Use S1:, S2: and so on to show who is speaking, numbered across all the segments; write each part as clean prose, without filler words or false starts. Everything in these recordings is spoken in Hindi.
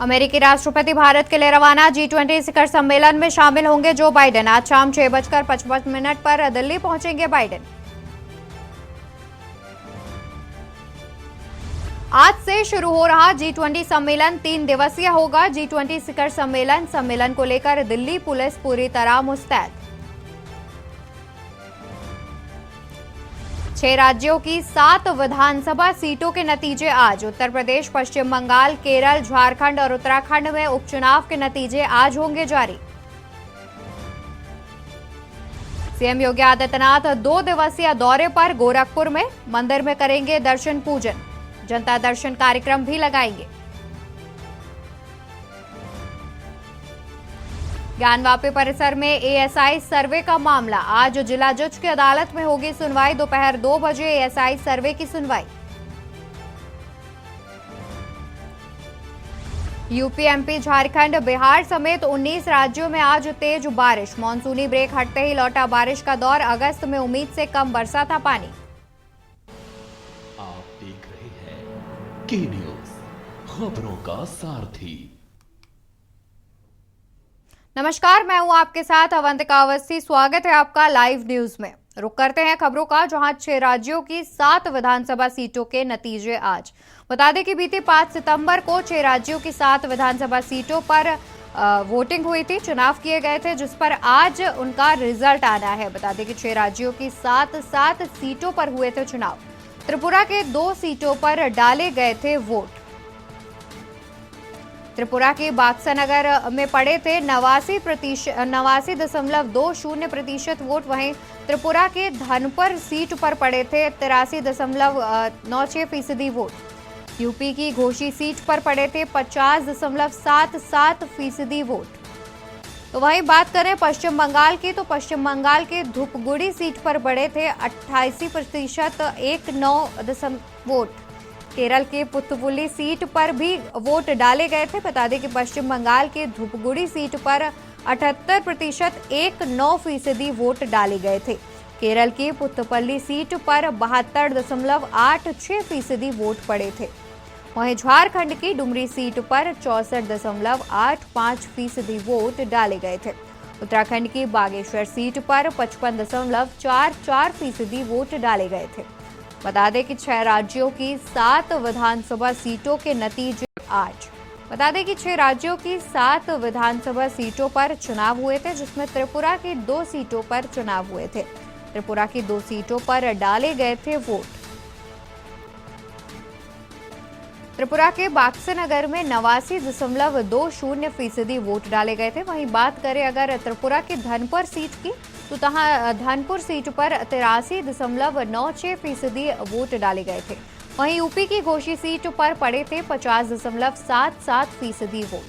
S1: अमेरिकी राष्ट्रपति भारत के लिए रवाना। G20 शिखर सम्मेलन में शामिल होंगे जो बाइडेन। आज शाम 6:55 पर दिल्ली पहुंचेंगे बाइडेन। आज से शुरू हो रहा G20 सम्मेलन 3 दिवसीय होगा। G20 शिखर सम्मेलन को लेकर दिल्ली पुलिस पूरी तरह मुस्तैद। 6 राज्यों की 7 विधानसभा सीटों के नतीजे आज। उत्तर प्रदेश, पश्चिम बंगाल, केरल, झारखंड और उत्तराखंड में उपचुनाव के नतीजे आज होंगे जारी। सीएम योगी आदित्यनाथ 2 दिवसीय दौरे पर गोरखपुर में मंदिर में करेंगे दर्शन पूजन। जनता दर्शन कार्यक्रम भी लगाएंगे। ज्ञानवापी परिसर में एएसआई सर्वे का मामला। आज जिला जज की अदालत में होगी सुनवाई। दोपहर 2 बजे एएसआई सर्वे की सुनवाई। यूपी, एमपी, झारखंड, बिहार समेत 19 राज्यों में आज तेज बारिश। मानसूनी ब्रेक हटते ही लौटा बारिश का दौर। अगस्त में उम्मीद से कम बरसा था पानी।
S2: आप देख रहे हैं के न्यूज, खबरों का सारथी।
S1: नमस्कार, मैं हूं आपके साथ अवंतिका अवस्थी। स्वागत है आपका लाइव न्यूज में। रुक करते हैं खबरों का, जहां 6 राज्यों की 7 विधानसभा सीटों के नतीजे आज। बता दें कि बीते 5 सितंबर को 6 राज्यों की 7 विधानसभा सीटों पर वोटिंग हुई थी, चुनाव किए गए थे, जिस पर आज उनका रिजल्ट आना है। बता दें कि 6 राज्यों की 7 सीटों पर हुए थे चुनाव। त्रिपुरा के 2 सीटों पर डाले गए थे वोट। त्रिपुरा के बाक्सानगर में पड़े थे 89.20% वोट। वहीं त्रिपुरा के धनपुर सीट पर पड़े थे 83.96% वोट। यूपी की घोसी सीट पर पड़े थे 50.77% वोट। तो वहीं बात करें पश्चिम बंगाल की, तो पश्चिम बंगाल के धूपगुड़ी सीट पर पड़े थे 88.19% वोट। केरल के पुत्तुपुली सीट पर भी वोट डाले गए थे। बता दें कि पश्चिम बंगाल के धूपगुड़ी सीट पर 78.19% वोट डाले गए थे। केरल की पुत्तुपल्ली सीट पर 72.86% वोट पड़े थे। वहीं झारखंड की डुमरी सीट पर 64.85% वोट डाले गए थे। उत्तराखंड की बागेश्वर सीट पर 55.44% वोट डाले गए थे। बता दें कि 6 राज्यों की 7 विधानसभा सीटों के नतीजे आज। बता दें कि 6 राज्यों की 7 विधानसभा सीटों पर चुनाव हुए थे, जिसमें त्रिपुरा की 2 सीटों पर चुनाव हुए थे। त्रिपुरा की 2 सीटों पर डाले गए थे वोट। त्रिपुरा के बाक्सानगर में 89.20% वोट डाले गए थे। वहीं बात करें अगर त्रिपुरा की धनपुर सीट की, तो धनपुर सीट पर 83.96% वोट डाले गए थे। वहीं यूपी की घोसी सीट पर पड़े थे 50.77% वोट।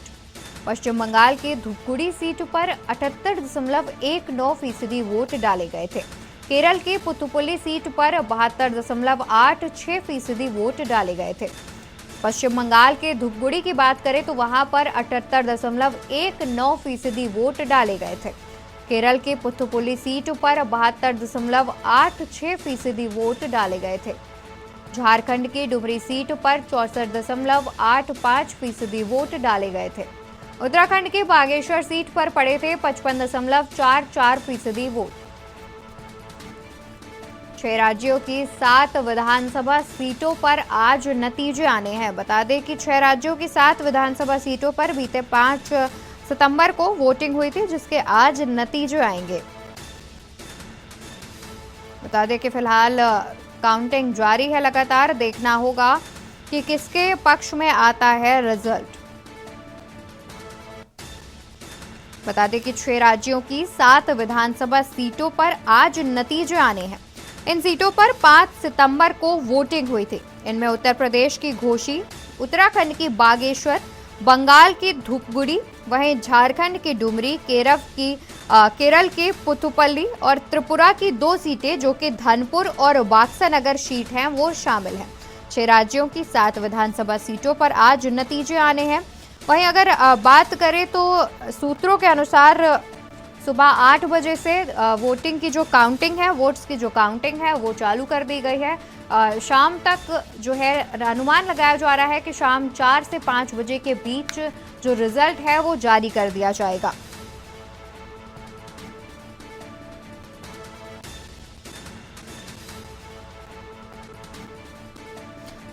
S1: पश्चिम बंगाल के धूपगुड़ी सीट पर 78.19% वोट डाले गए थे। केरल की पुत्तुपुली सीट पर 72.86% वोट डाले गए थे। पश्चिम बंगाल के धूपगुड़ी की बात करें तो वहां पर 78.19% वोट डाले गए थे। केरल के पुत्तुपुली सीट पर 72.86% वोट डाले गए थे। झारखंड की डुमरी सीट पर 64.85% वोट डाले गए थे। उत्तराखंड की बागेश्वर सीट पर पड़े थे 55.44% वोट। 6 राज्यों की 7 विधानसभा सीटों पर आज नतीजे आने हैं। बता दें कि 6 राज्यों की 7 विधानसभा सीटों पर बीते 5 सितंबर को वोटिंग हुई थी, जिसके आज नतीजे आएंगे। बता दें कि फिलहाल काउंटिंग जारी है। लगातार देखना होगा कि किसके पक्ष में आता है रिजल्ट। बता दें कि 6 राज्यों की 7 विधानसभा सीटों पर आज नतीजे आने हैं। इन सीटों पर 5 सितंबर को वोटिंग हुई थी। इनमें उत्तर प्रदेश की घोसी, उत्तराखंड की बागेश्वर, बंगाल की धूपगुड़ी, वहीं झारखंड की डुमरी, केरल के पुत्तुपल्ली और त्रिपुरा की 2 सीटें जो कि धनपुर और बाक्सानगर सीट हैं, वो शामिल हैं। 6 राज्यों की 7 विधानसभा सीटों पर आज नतीजे आने हैं। वहीं अगर बात करें तो सूत्रों के अनुसार सुबह 8 बजे से वोटिंग की जो काउंटिंग है, वोट्स की जो काउंटिंग है वो चालू कर दी गई है। शाम तक जो है अनुमान लगाया जा रहा है कि शाम 4 से 5 बजे के बीच जो रिजल्ट है वो जारी कर दिया जाएगा।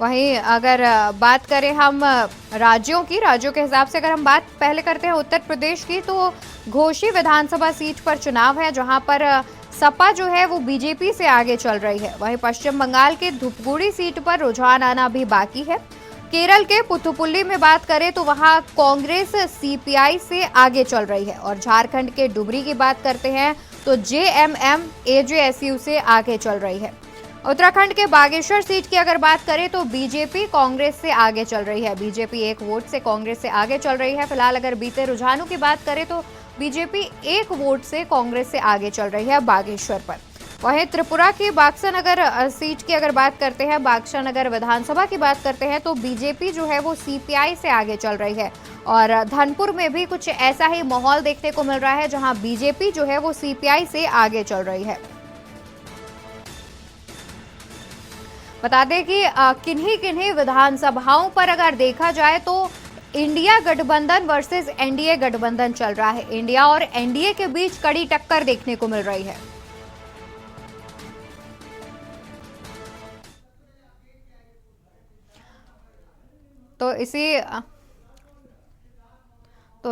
S1: वहीं अगर बात करें हम राज्यों के हिसाब से अगर हम बात पहले करते हैं उत्तर प्रदेश की, तो घोसी विधानसभा सीट पर चुनाव है, जहां पर सपा जो है वो बीजेपी से आगे चल रही है। वहीं पश्चिम बंगाल के धूपगुड़ी सीट पर रुझान आना भी बाकी है। केरल के पुथुपुल्ली में बात करें तो वहां कांग्रेस सीपीआई से आगे चल रही है, और झारखंड के डुमरी की बात करते हैं तो जेएमएम एजेएसयू से आगे चल रही है। उत्तराखंड के बागेश्वर सीट की अगर बात करें तो बीजेपी कांग्रेस से आगे चल रही है। बीजेपी 1 वोट से कांग्रेस से आगे चल रही है। फिलहाल अगर बीते रुझानों की बात करें तो बीजेपी 1 वोट से कांग्रेस से आगे चल रही है बागेश्वर पर। वहीं त्रिपुरा की बाक्सानगर सीट की अगर बात करते हैं, बाक्सानगर विधानसभा की बात करते हैं तो बीजेपी जो है वो सीपीआई से आगे चल रही है, और धनपुर में भी कुछ ऐसा ही माहौल देखने को मिल रहा है, जहां बीजेपी जो है वो सीपीआई से आगे चल रही है। बता दें कि किन्हीं विधानसभाओं पर अगर देखा जाए तो इंडिया गठबंधन वर्सेस एनडीए गठबंधन चल रहा है। इंडिया और एनडीए के बीच कड़ी टक्कर देखने को मिल रही है। तो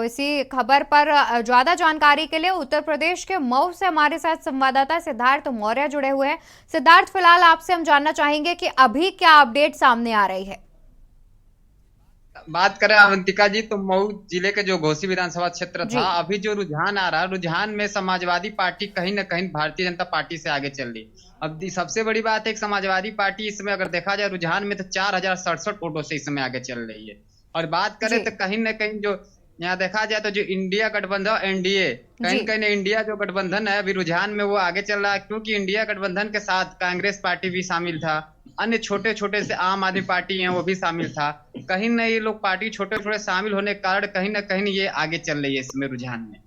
S1: इसी खबर पर ज्यादा जानकारी के लिए उत्तर प्रदेश के मऊ से हमारे साथ संवाददाता सिद्धार्थ मौर्य जुड़े हुए हैं। सिद्धार्थ, फिलहाल आपसे हम जानना चाहेंगे कि अभी क्या अपडेट सामने आ रही है।
S3: बात करें अवंतिका जी, तो मऊ जिले के जो घोसी विधानसभा क्षेत्र था, अभी जो रुझान आ रहा है, रुझान में समाजवादी पार्टी कहीं ना कहीं भारतीय जनता पार्टी से आगे चल रही। अब सबसे बड़ी बात है कि समाजवादी पार्टी इसमें अगर देखा जाए रुझान में तो 4067 वोटों से इस समय आगे चल रही है। और बात करें तो कहीं ना कहीं जो यहाँ देखा जाए तो जो इंडिया गठबंधन एनडीए, कहीं कहीं इंडिया जो गठबंधन है अभी रुझान में वो आगे चल रहा है, क्योंकि इंडिया गठबंधन के साथ कांग्रेस पार्टी भी शामिल था, अन्य छोटे छोटे से आम आदमी पार्टी है वो भी शामिल था। कहीं ना ये लोग पार्टी छोटे छोटे शामिल होने के कारण कहीं ना कहीं ये आगे चल रही है इसमें रुझान में।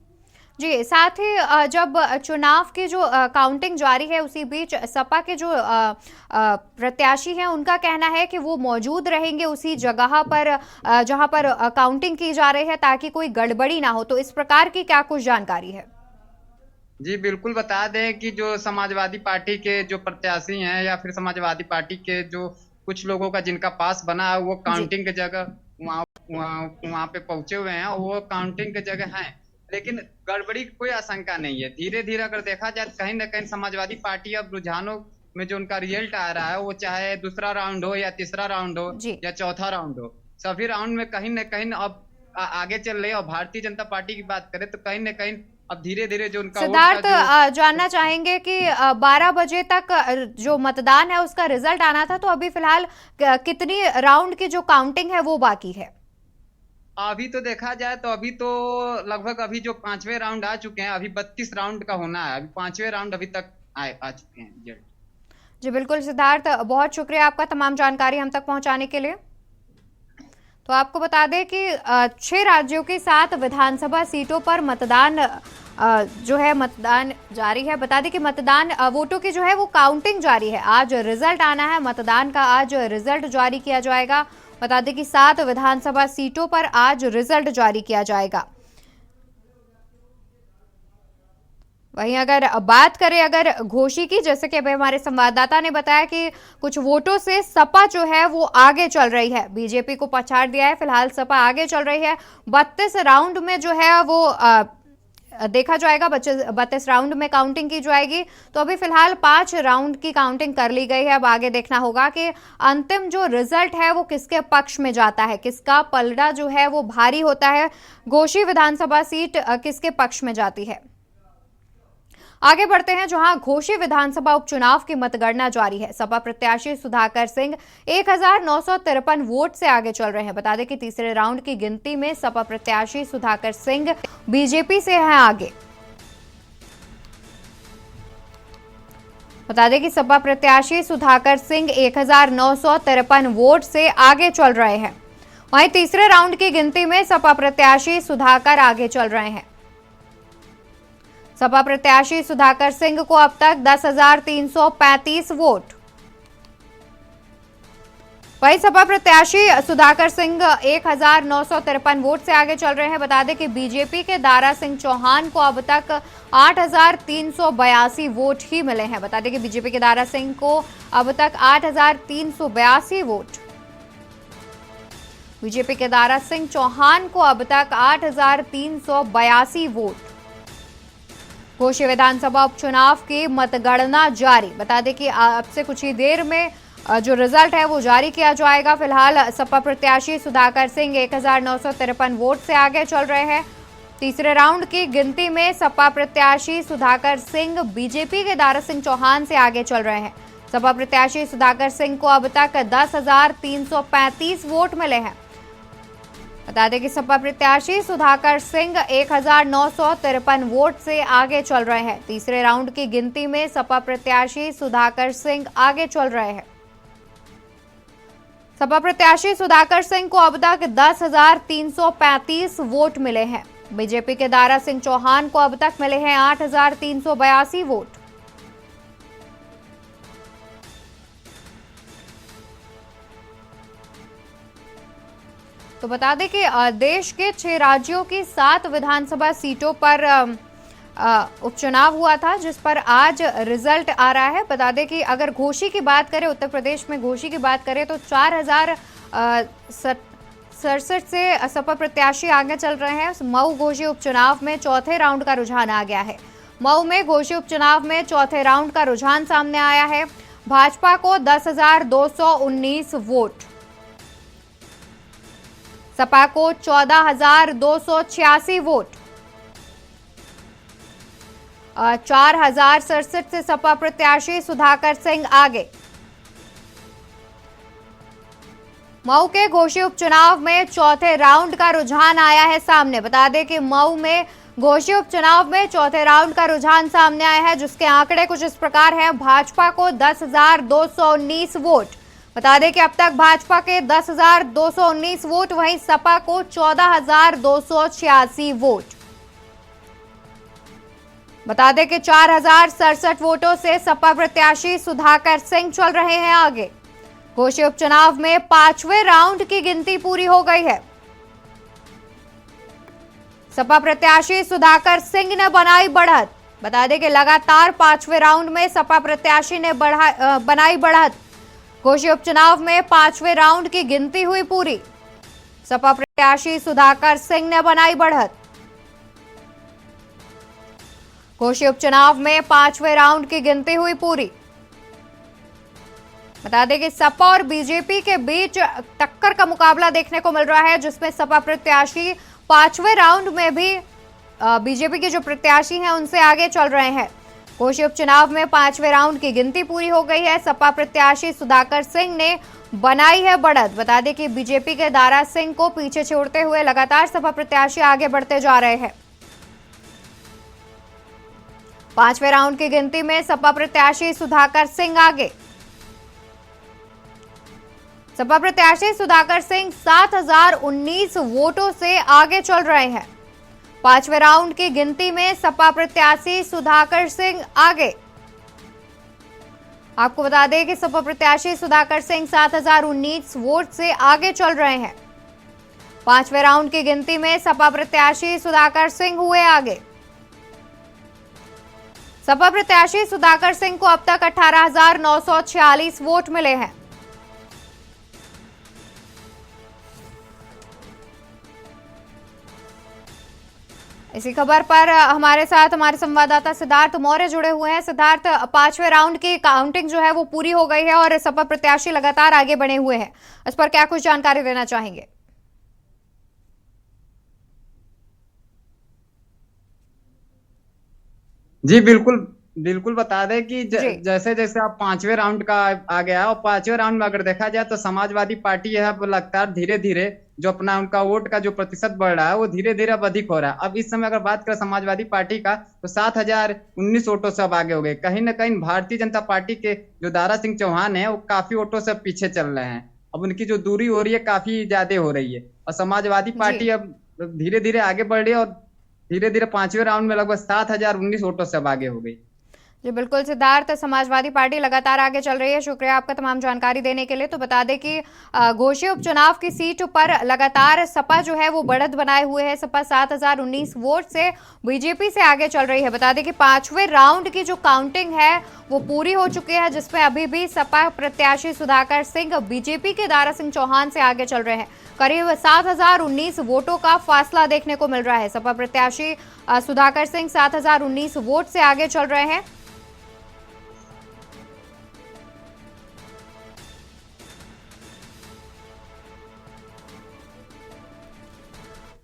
S1: जी, साथ ही जब चुनाव की जो काउंटिंग जारी है उसी बीच सपा के जो प्रत्याशी हैं उनका कहना है कि वो मौजूद रहेंगे उसी जगह पर जहां पर काउंटिंग की जा रही है, ताकि कोई गड़बड़ी ना हो। तो इस प्रकार की क्या कुछ जानकारी है?
S3: जी बिल्कुल, बता दें कि जो समाजवादी पार्टी के जो प्रत्याशी हैं या फिर समाजवादी पार्टी के जो कुछ लोगों का जिनका पास बना है वो काउंटिंग की जगह वहाँ पे पहुंचे हुए हैं, वो काउंटिंग की जगह हैं, लेकिन गड़बड़ी की कोई आशंका नहीं है। धीरे धीरे अगर देखा जाए कहीं ना कहीं समाजवादी पार्टी अब रुझानों में जो उनका रिजल्ट आ रहा है, वो चाहे दूसरा राउंड हो या तीसरा राउंड हो या चौथा राउंड हो, सभी राउंड में कहीं ना कहीं अब आगे चल रही है। और भारतीय जनता पार्टी की बात करें तो कहीं ना कहीं अब धीरे धीरे जो उनका
S1: सिद्धार्थ जानना चाहेंगे कि 12 बजे तक जो मतदान है उसका रिजल्ट आना था, तो अभी फिलहाल कितनी राउंड की जो काउंटिंग है वो बाकी है?
S3: अभी तो देखा जाए तो अभी तो लगभग अभी जो 5वें राउंड आ चुके हैं, अभी 32 राउंड का होना है, अभी 5वें राउंड अभी तक आ चुके हैं।
S1: जी बिल्कुल सिद्धार्थ, बहुत शुक्रिया आपका तमाम जानकारी हम तक पहुंचाने के लिए। तो आपको बता दें कि 6 राज्यों की 7 विधानसभा सीटों पर मतदान जारी है। बता दें कि मतदान वोटों की जो है वो काउंटिंग जारी है। आज रिजल्ट आना है मतदान का, आज रिजल्ट जारी किया जाएगा। बता दें कि 7 विधानसभा सीटों पर आज रिजल्ट जारी किया जाएगा। वहीं अगर बात करें अगर घोसी की, जैसे कि अभी हमारे संवाददाता ने बताया कि कुछ वोटों से सपा जो है वो आगे चल रही है, बीजेपी को पछाड़ दिया है। फिलहाल सपा आगे चल रही है। 32 राउंड में जो है वो देखा जाएगा, 32 राउंड में काउंटिंग की जाएगी। तो अभी फिलहाल 5 राउंड की काउंटिंग कर ली गई है। अब आगे देखना होगा कि अंतिम जो रिजल्ट है वो किसके पक्ष में जाता है, किसका पलड़ा जो है वो भारी होता है, घोसी विधानसभा सीट किसके पक्ष में जाती है। आगे बढ़ते हैं, जहां घोसी विधानसभा उपचुनाव की मतगणना जारी है। सपा प्रत्याशी सुधाकर सिंह 1953 वोट से आगे चल रहे हैं। बता दें कि तीसरे राउंड की गिनती में सपा प्रत्याशी सुधाकर सिंह बीजेपी से हैं आगे। बता दें कि सपा प्रत्याशी सुधाकर सिंह 1953 वोट से आगे चल रहे हैं। वहीं तीसरे राउंड की गिनती में सपा प्रत्याशी सुधाकर आगे चल रहे हैं। सपा प्रत्याशी सुधाकर सिंह को अब तक 10,335 वोट। वहीं सपा प्रत्याशी सुधाकर सिंह 1,953 वोट से आगे चल रहे हैं। बता दें कि बीजेपी के दारा सिंह चौहान को अब तक 8,382 वोट ही मिले हैं। बता दें कि बीजेपी के दारा सिंह को अब तक 8,382 वोट, बीजेपी के दारा सिंह चौहान को अब तक 8,382 वोट। घोसी विधानसभा उपचुनाव की मतगणना जारी। बता दें कि अब से कुछ ही देर में जो रिजल्ट है वो जारी किया जाएगा। फिलहाल सपा प्रत्याशी सुधाकर सिंह 1,953 वोट से आगे चल रहे हैं। तीसरे राउंड की गिनती में सपा प्रत्याशी सुधाकर सिंह बीजेपी के दारा सिंह चौहान से आगे चल रहे हैं। सपा प्रत्याशी सुधाकर सिंह को अब तक 10,335 वोट मिले हैं। बता दें कि सपा प्रत्याशी सुधाकर सिंह 1,953 वोट से आगे चल रहे हैं। तीसरे राउंड की गिनती में सपा प्रत्याशी सुधाकर सिंह आगे चल रहे हैं। सपा प्रत्याशी सुधाकर सिंह को अब तक 10,335 वोट मिले हैं। बीजेपी के दारा सिंह चौहान को अब तक मिले हैं 8,382 वोट। तो बता दें कि देश के 6 राज्यों की 7 विधानसभा सीटों पर उपचुनाव हुआ था, जिस पर आज रिजल्ट आ रहा है। बता दें कि अगर घोसी की बात करें, उत्तर प्रदेश में घोसी की बात करें तो 4,067 से सपा प्रत्याशी आगे चल रहे हैं। मऊ घोसी उपचुनाव में चौथे राउंड का रुझान आ गया है। मऊ में घोसी उपचुनाव में चौथे राउंड का रुझान सामने आया है। भाजपा को 10,219 वोट, सपा को 14,286 वोट, 4,067 से सपा प्रत्याशी सुधाकर सिंह आगे। मऊ के घोसी उपचुनाव में चौथे राउंड का रुझान आया है सामने। बता दें कि मऊ में घोसी उपचुनाव में चौथे राउंड का रुझान सामने आया है, जिसके आंकड़े कुछ इस प्रकार हैं। भाजपा को 10,219 वोट। बता दें कि अब तक भाजपा के 10,219 वोट, वहीं सपा को 14,286 वोट। बता दें कि 4,067 वोटों से सपा प्रत्याशी सुधाकर सिंह चल रहे हैं आगे। घोसी उपचुनाव में 5वें राउंड की गिनती पूरी हो गई है। सपा प्रत्याशी सुधाकर सिंह ने बनाई बढ़त। बता दें कि लगातार 5वें राउंड में सपा प्रत्याशी ने बनाई बढ़त। घोसी उपचुनाव में 5वें राउंड की गिनती हुई पूरी। सपा प्रत्याशी सुधाकर सिंह ने बनाई बढ़त। घोसी उपचुनाव में 5वें राउंड की गिनती हुई पूरी। बता दें कि सपा और बीजेपी के बीच टक्कर का मुकाबला देखने को मिल रहा है, जिसमें सपा प्रत्याशी 5वें राउंड में भी बीजेपी के जो प्रत्याशी हैं उनसे आगे चल रहे हैं। घोसी उपचुनाव में 5वें राउंड की गिनती पूरी हो गई है। सपा प्रत्याशी सुधाकर सिंह ने बनाई है बढ़त। बता दें कि बीजेपी के दारा सिंह को पीछे छोड़ते हुए लगातार सपा प्रत्याशी आगे बढ़ते जा रहे हैं। 5वें राउंड की गिनती में सपा प्रत्याशी सुधाकर सिंह आगे। सपा प्रत्याशी सुधाकर सिंह 7,019 वोटों से आगे चल रहे हैं। 5वें राउंड की गिनती में सपा प्रत्याशी सुधाकर सिंह आगे। आपको बता दें कि सपा प्रत्याशी सुधाकर सिंह 7,019 वोट से आगे चल रहे हैं। 5वें राउंड की गिनती में सपा प्रत्याशी सुधाकर सिंह हुए आगे। सपा प्रत्याशी सुधाकर सिंह को अब तक 18,946 वोट मिले हैं। इसी खबर पर हमारे साथ हमारे संवाददाता सिद्धार्थ मौर्य जुड़े हुए हैं। सिद्धार्थ, 5वें राउंड की काउंटिंग जो है वो पूरी हो गई है और सपा प्रत्याशी लगातार आगे बढ़े हुए हैं, इस पर क्या कुछ जानकारी देना चाहेंगे?
S3: जी बिल्कुल बता दें कि जैसे जैसे आप 5वें राउंड का आ गया और 5वें राउंड में अगर देखा जाए तो समाजवादी पार्टी है लगातार धीरे धीरे जो अपना उनका वोट का जो प्रतिशत बढ़ रहा है वो धीरे धीरे अब अधिक हो रहा है। अब इस समय अगर बात करें समाजवादी पार्टी का तो 7,019 वोटों से अब आगे हो गए। कहीं ना कहीं भारतीय जनता पार्टी के जो दारा सिंह चौहान है वो काफी वोटों से पीछे चल रहे हैं। अब उनकी जो दूरी हो रही है काफी ज्यादा हो रही है और समाजवादी पार्टी अब धीरे धीरे आगे बढ़ रही है और धीरे धीरे पांचवें राउंड में लगभग 7,019 वोटों से अब आगे हो गई।
S1: जी बिल्कुल सिद्धार्थ, समाजवादी पार्टी लगातार आगे चल रही है। शुक्रिया आपका तमाम जानकारी देने के लिए। तो बता दें कि घोषी उपचुनाव की सीट पर लगातार सपा जो है वो बढ़त बनाए हुए है। सपा 7,019 वोट से बीजेपी से आगे चल रही है। बता दें कि पांचवें राउंड की जो काउंटिंग है वो पूरी हो चुकी है, जिसमें अभी भी सपा प्रत्याशी सुधाकर सिंह बीजेपी के दारा सिंह चौहान से आगे चल रहे हैं। करीब 7,019 वोटों का फासला देखने को मिल रहा है। सपा प्रत्याशी सुधाकर सिंह 7,019 वोट से आगे चल रहे हैं।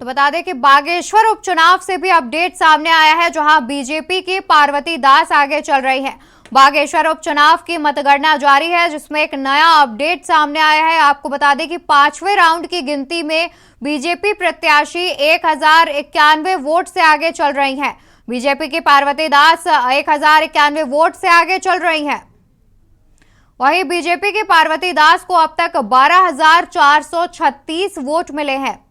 S1: तो बता दें कि बागेश्वर उपचुनाव से भी अपडेट सामने आया है, जहां बीजेपी की पार्वती दास आगे चल रही हैं। बागेश्वर उपचुनाव की मतगणना जारी है, जिसमें एक नया अपडेट सामने आया है। आपको बता दें कि पांचवें राउंड की गिनती में बीजेपी प्रत्याशी 1,091 वोट से आगे चल रही हैं। बीजेपी की पार्वती दास 1,091 वोट से आगे चल रही हैं। वहीं बीजेपी की पार्वती दास को अब तक 12,436 वोट मिले हैं।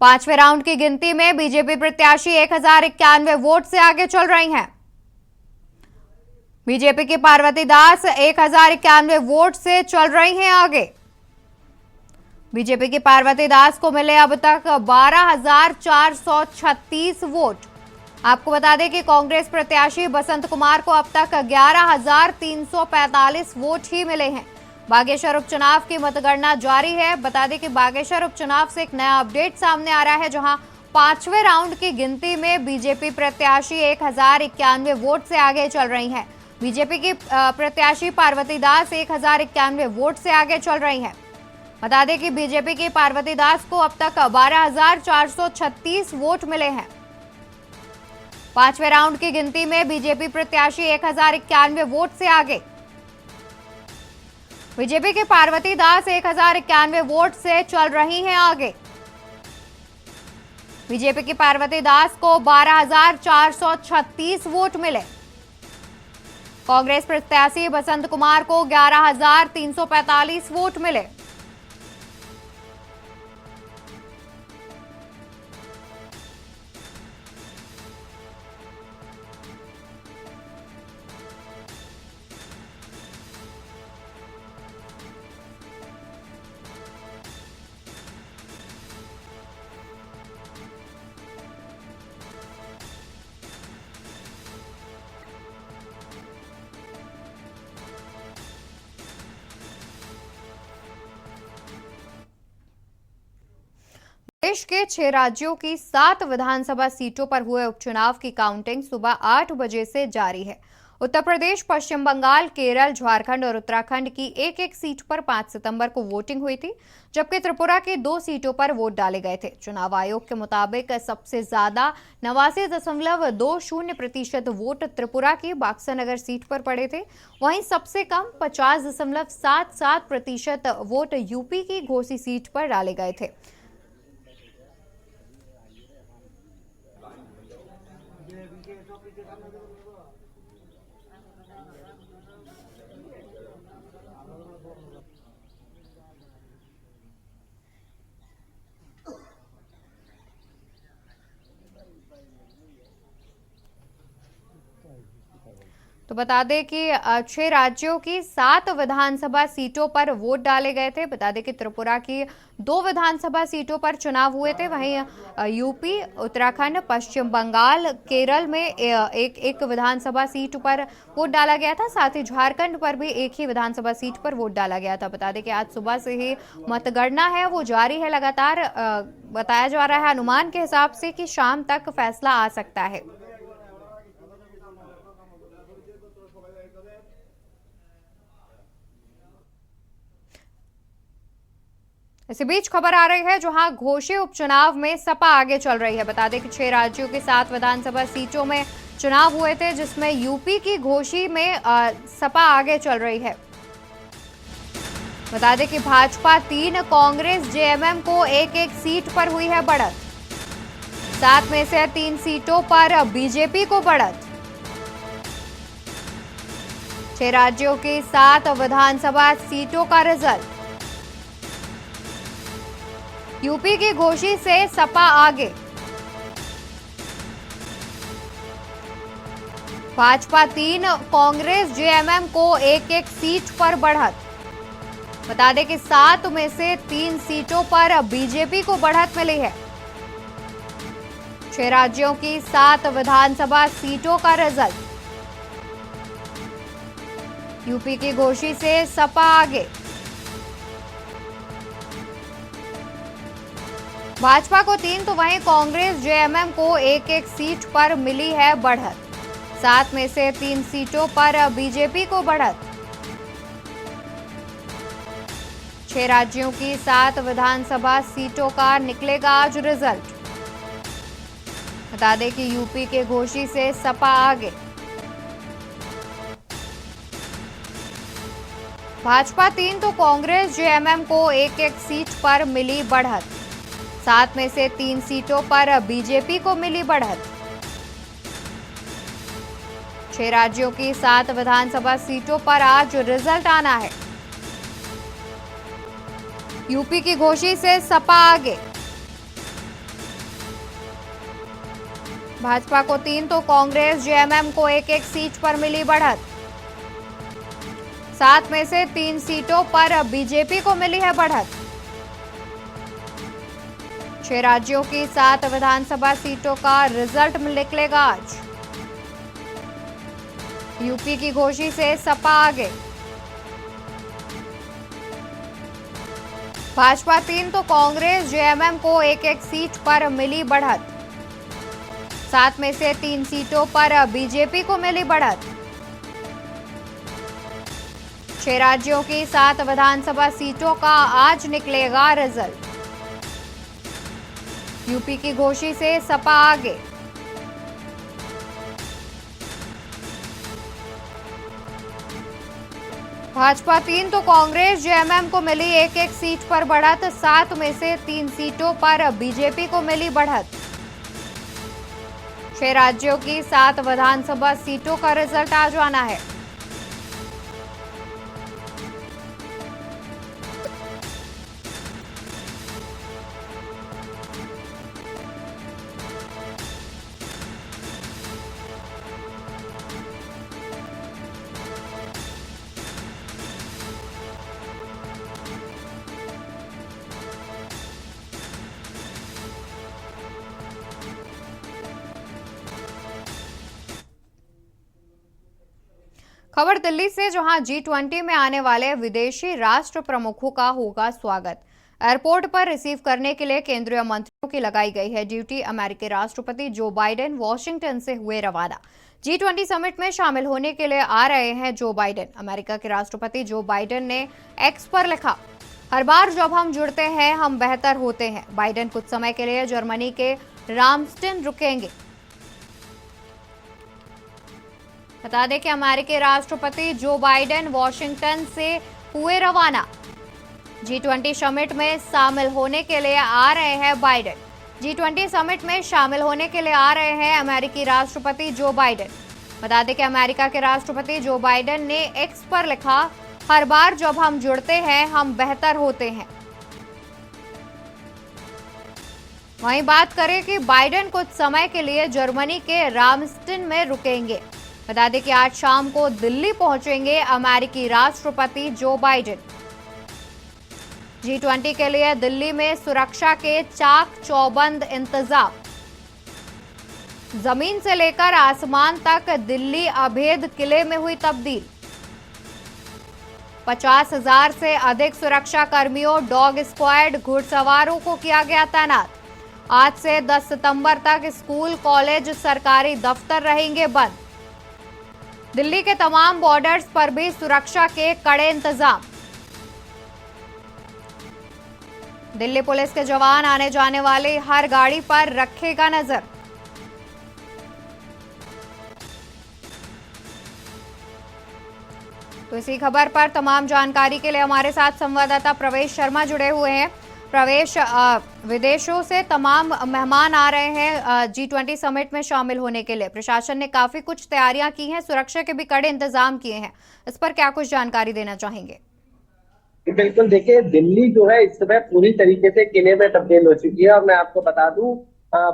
S1: पांचवें राउंड की गिनती में बीजेपी प्रत्याशी 1,091 वोट से आगे चल रही हैं। बीजेपी की पार्वती दास 1,091 वोट से चल रही हैं आगे। बीजेपी की पार्वती दास को मिले अब तक 12,436 वोट। आपको बता दें कि कांग्रेस प्रत्याशी बसंत कुमार को अब तक 11,345 वोट ही मिले हैं। बागेश्वर उपचुनाव की मतगणना जारी है। बता दें कि बागेश्वर उपचुनाव से एक नया अपडेट सामने आ रहा है, जहां पांचवें राउंड की गिनती में बीजेपी प्रत्याशी 1,091 वोट से आगे चल रही हैं। बीजेपी की प्रत्याशी पार्वती दास 1,091 वोट से आगे चल रही हैं। बता दें कि बीजेपी की पार्वती दास को अब तक 12,436 वोट मिले हैं। पांचवें राउंड की गिनती में बीजेपी प्रत्याशी 1,091 वोट से आगे। बीजेपी की पार्वती दास 1,091 वोट से चल रही हैं आगे। बीजेपी की पार्वती दास को 12,436 वोट मिले। कांग्रेस प्रत्याशी बसंत कुमार को 11,345 वोट मिले। देश के 6 राज्यों की 7 विधानसभा सीटों पर हुए उपचुनाव की काउंटिंग सुबह 8 बजे से जारी है। उत्तर प्रदेश, पश्चिम बंगाल, केरल, झारखंड और उत्तराखंड की एक एक सीट पर 5 सितंबर को वोटिंग हुई थी, जबकि त्रिपुरा की 2 सीटों पर वोट डाले गए थे। चुनाव आयोग के मुताबिक सबसे ज्यादा 89.20% वोट त्रिपुरा की बाक्सनगर सीट पर पड़े थे। वहीं सबसे कम 50.77% वोट यूपी की घोसी सीट पर डाले गए थे। तो बता दें कि 6 राज्यों की 7 विधानसभा सीटों पर वोट डाले गए थे। बता दें कि त्रिपुरा की 2 विधानसभा सीटों पर चुनाव हुए थे। वहीं यूपी, उत्तराखंड, पश्चिम बंगाल, केरल में एक विधानसभा सीट पर वोट डाला गया था। साथ ही झारखंड पर भी एक ही विधानसभा सीट पर वोट डाला गया था। बता दें कि आज सुबह से ही मतगणना है वो जारी है लगातार। बताया जा रहा है अनुमान के हिसाब से कि शाम तक फैसला आ सकता है। इसी बीच खबर आ रही है जहां घोषी उपचुनाव में सपा आगे चल रही है। बता दें कि 6 राज्यों की 7 विधानसभा सीटों में चुनाव हुए थे, जिसमें यूपी की घोषी में सपा आगे चल रही है। बता दें कि भाजपा 3, कांग्रेस, जेएमएम को एक एक सीट पर हुई है बढ़त। 7 में से 3 सीटों पर बीजेपी को बढ़त। 6 राज्यों की 7 विधानसभा सीटों का रिजल्ट। यूपी की घोषी से सपा आगे। भाजपा 3, कांग्रेस जेएमएम को एक एक सीट पर बढ़त। बता दें कि 7 में से 3 सीटों पर बीजेपी को बढ़त मिली है। 6 राज्यों की 7 विधानसभा सीटों का रिजल्ट। यूपी की घोषित से सपा आगे। भाजपा को 3 तो वहीं कांग्रेस जेएमएम को एक एक सीट पर मिली है बढ़त। 7 में से 3 सीटों पर बीजेपी को बढ़त। 6 राज्यों की 7 विधानसभा सीटों का निकलेगा आज रिजल्ट। बता दें कि यूपी के घोषी से सपा आगे। भाजपा 3 तो कांग्रेस जेएमएम को एक एक सीट पर मिली बढ़त। 7 में से 3 सीटों पर बीजेपी को मिली बढ़त। 6 राज्यों की 7 विधानसभा सीटों पर आज रिजल्ट आना है। यूपी की घोषित से सपा आगे। भाजपा को 3 तो कांग्रेस जेएमएम को एक एक सीट पर मिली बढ़त। 7 में से 3 सीटों पर बीजेपी को मिली है बढ़त। 6 राज्यों की 7 विधानसभा सीटों का रिजल्ट निकलेगा आज। यूपी की घोषित से सपा आगे। भाजपा 3 तो कांग्रेस जेएमएम को एक एक सीट पर मिली बढ़त। 7 में से 3 सीटों पर बीजेपी को मिली बढ़त। 6 राज्यों की 7 विधानसभा सीटों का आज निकलेगा रिजल्ट। यूपी की घोषित से सपा आगे। भाजपा 3 तो कांग्रेस जेएमएम को मिली एक एक सीट पर बढ़त। 7 में से 3 सीटों पर बीजेपी को मिली बढ़त। 6 राज्यों की 7 विधानसभा सीटों का रिजल्ट आज आना है। खबर दिल्ली से, जहां G20 में आने वाले विदेशी राष्ट्र प्रमुखों का होगा स्वागत। एयरपोर्ट पर रिसीव करने के लिए केंद्रीय मंत्रियों की लगाई गई है ड्यूटी। अमेरिकी राष्ट्रपति जो बाइडेन वॉशिंगटन से हुए रवाना। G20 समिट में शामिल होने के लिए आ रहे हैं जो बाइडेन। अमेरिका के राष्ट्रपति जो बाइडेन ने एक्स पर लिखा, हर बार जब हम जुड़ते हैं हम बेहतर होते हैं। बाइडेन कुछ समय के लिए जर्मनी के रामस्टेन रुकेंगे। बता दें कि अमेरिकी राष्ट्रपति जो बाइडेन वॉशिंगटन से हुए रवाना। G20 समिट में शामिल होने के लिए आ रहे हैं बाइडेन। G20 समिट में शामिल होने के लिए आ रहे हैं अमेरिकी राष्ट्रपति जो बाइडेन। बता दें कि अमेरिका के राष्ट्रपति जो बाइडेन ने एक्स पर लिखा, हर बार जब हम जुड़ते हैं हम बेहतर होते हैं। वहीं बात करें कि बाइडेन कुछ समय के लिए जर्मनी के रामस्टेन में रुकेंगे। बता दें कि आज शाम को दिल्ली पहुंचेंगे अमेरिकी राष्ट्रपति जो बाइडेन। G20 के लिए दिल्ली में सुरक्षा के चाक चौबंद इंतजाम। जमीन से लेकर आसमान तक दिल्ली अभेद किले में हुई तब्दील। 50,000 से अधिक सुरक्षा कर्मियों, डॉग स्क्वाड, घुड़सवारों को किया गया तैनात। आज से 10 सितंबर तक स्कूल, कॉलेज, सरकारी दफ्तर रहेंगे बंद। दिल्ली के तमाम बॉर्डर्स पर भी सुरक्षा के कड़े इंतजाम। दिल्ली पुलिस के जवान आने जाने वाले हर गाड़ी पर रखेगा नजर। तो इसी खबर पर तमाम जानकारी के लिए हमारे साथ संवाददाता प्रवेश शर्मा जुड़े हुए हैं। प्रवेश, विदेशों से तमाम मेहमान आ रहे हैं G20 समिट में शामिल होने के लिए। प्रशासन ने काफी कुछ तैयारियां की हैं, सुरक्षा के भी कड़े इंतजाम किए हैं। इस पर क्या कुछ जानकारी देना चाहेंगे?
S4: बिल्कुल, देखिए दिल्ली जो है इस समय पूरी तरीके से किले में तब्दील हो चुकी है। और मैं आपको बता दूं,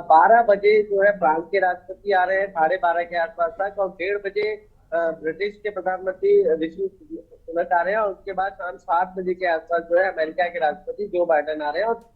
S4: 12 बजे जो है फ्रांस के राष्ट्रपति आ रहे हैं 12:30 के आसपास तक, और 1:30 बजे ब्रिटिश के प्रधानमंत्री ऋषि सुनक आ रहे हैं, और उसके बाद शाम 7 बजे के आसपास जो है अमेरिका के राष्ट्रपति जो बाइडेन आ रहे हैं। और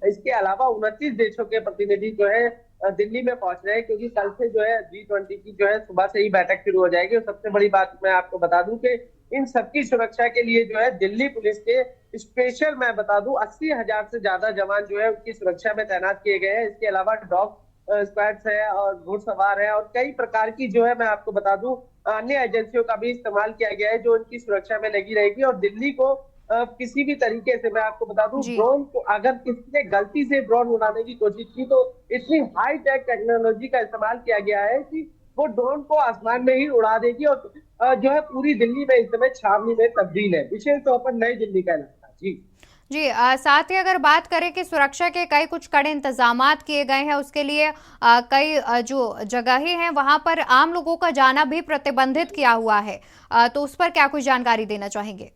S4: इसके अलावा 29 देशों के प्रतिनिधि जो है दिल्ली में पहुंच रहे हैं, क्योंकि कल से जो है G20 की जो है सुबह से ही बैठक शुरू हो जाएगी। और सबसे बड़ी बात मैं आपको बता दूं कि इन सबकी सुरक्षा के लिए जो है दिल्ली पुलिस के स्पेशल, मैं बता दूं, 80,000 से ज्यादा जवान जो है उनकी सुरक्षा में तैनात किए गए हैं। इसके अलावा डॉग स्क्वाड्स है और घुड़सवार है और कई प्रकार की जो है मैं आपको बता दूं अन्य एजेंसियों का भी इस्तेमाल किया गया है जो उनकी सुरक्षा में लगी रहेगी। और दिल्ली को किसी भी तरीके से, मैं आपको बता दूं, ड्रोन को अगर किसी ने गलती से ड्रोन उड़ाने की कोशिश की तो इतनी हाई टेक टेक्नोलॉजी का इस्तेमाल किया गया है कि वो ड्रोन को आसमान में ही उड़ा देगी। और जो है पूरी दिल्ली में इस समय छावनी में तब्दील है, विशेष तौर पर नई दिल्ली का इलाका। जी
S1: जी, साथ ही अगर बात करें कि सुरक्षा के कई कुछ कड़े इंतजामात किए गए हैं, उसके लिए कई जो जगहें हैं वहां पर आम लोगों का जाना भी प्रतिबंधित किया हुआ है, तो उस पर क्या कुछ जानकारी देना चाहेंगे?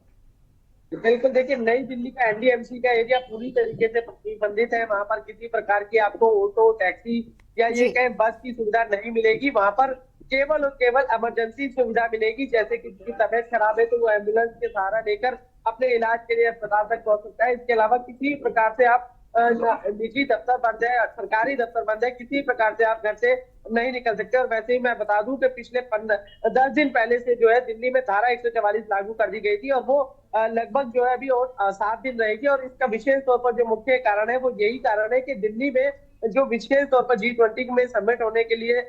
S4: बिल्कुल, देखिए नई दिल्ली का एनडीएमसी का एरिया पूरी तरीके से प्रतिबंधित है। वहां पर किसी प्रकार की आपको ऑटो, टैक्सी या ये कहीं बस की सुविधा नहीं मिलेगी। वहां पर केवल और केवल इमरजेंसी सुविधा मिलेगी, जैसे कि किसी की तबियत खराब है तो वो एम्बुलेंस के सहारा लेकर अपने इलाज के लिए अस्पताल तक पहुंच सकता है। इसके अलावा किसी प्रकार से आप निजी दफ्तर बंद है, सरकारी दफ्तर बंद है, किसी प्रकार से आप घर से नहीं निकल सकते। और वैसे ही मैं बता दूं कि पिछले 10 दिन पहले से जो है दिल्ली में धारा 144 लागू कर दी गई थी, और वो लगभग जो है अभी और 7 दिन रहेगी। और इसका विशेष तौर पर जो मुख्य कारण है वो यही कारण है कि दिल्ली में जो विशेष तौर पर G20 में समिट होने के लिए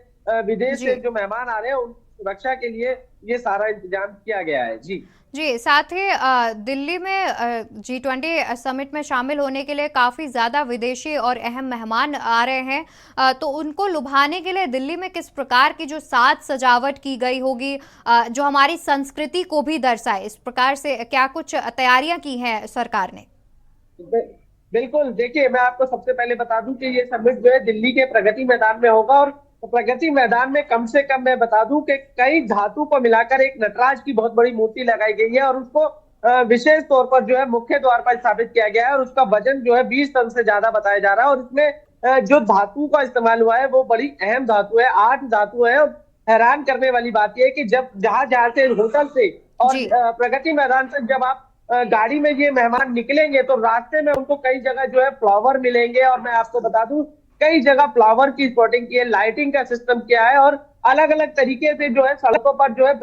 S4: विदेश से जो मेहमान आ रहे हैं उनकी सुरक्षा के लिए ये सारा इंतजाम किया गया है। जी,
S1: साथ ही दिल्ली में G20 समिट में शामिल होने के लिए काफी ज्यादा विदेशी और अहम मेहमान आ रहे हैं, तो उनको लुभाने के लिए दिल्ली में किस प्रकार की जो साज सजावट की गई होगी जो हमारी संस्कृति को भी दर्शाए, इस प्रकार से क्या कुछ तैयारियां की हैं सरकार ने?
S4: बिल्कुल, देखिए मैं आपको सबसे पहले बता दूं कि ये समिट जो है दिल्ली के प्रगति मैदान में होगा। और प्रगति मैदान में कम से कम मैं बता दूं कि कई धातु को मिलाकर एक नटराज की बहुत बड़ी मूर्ति लगाई गई है, और उसको विशेष तौर पर जो है मुख्य द्वार पर स्थापित किया गया है। और उसका वजन जो है 20 टन से ज्यादा बताया जा रहा है। और इसमें जो धातु का इस्तेमाल हुआ है वो बड़ी अहम धातु है, 8 धातु है। और हैरान करने वाली बात यह है कि जब जहां से होटल से और प्रगति मैदान तक जब आप गाड़ी में ये मेहमान निकलेंगे तो रास्ते में उनको कई जगह जो है फ्लावर मिलेंगे। और मैं आपको बता दूं कई जगह फ्लावर की स्पॉटिंग की है, लाइटिंग का सिस्टम किया है, और अलग अलग तरीके से जो है सड़कों पर जो है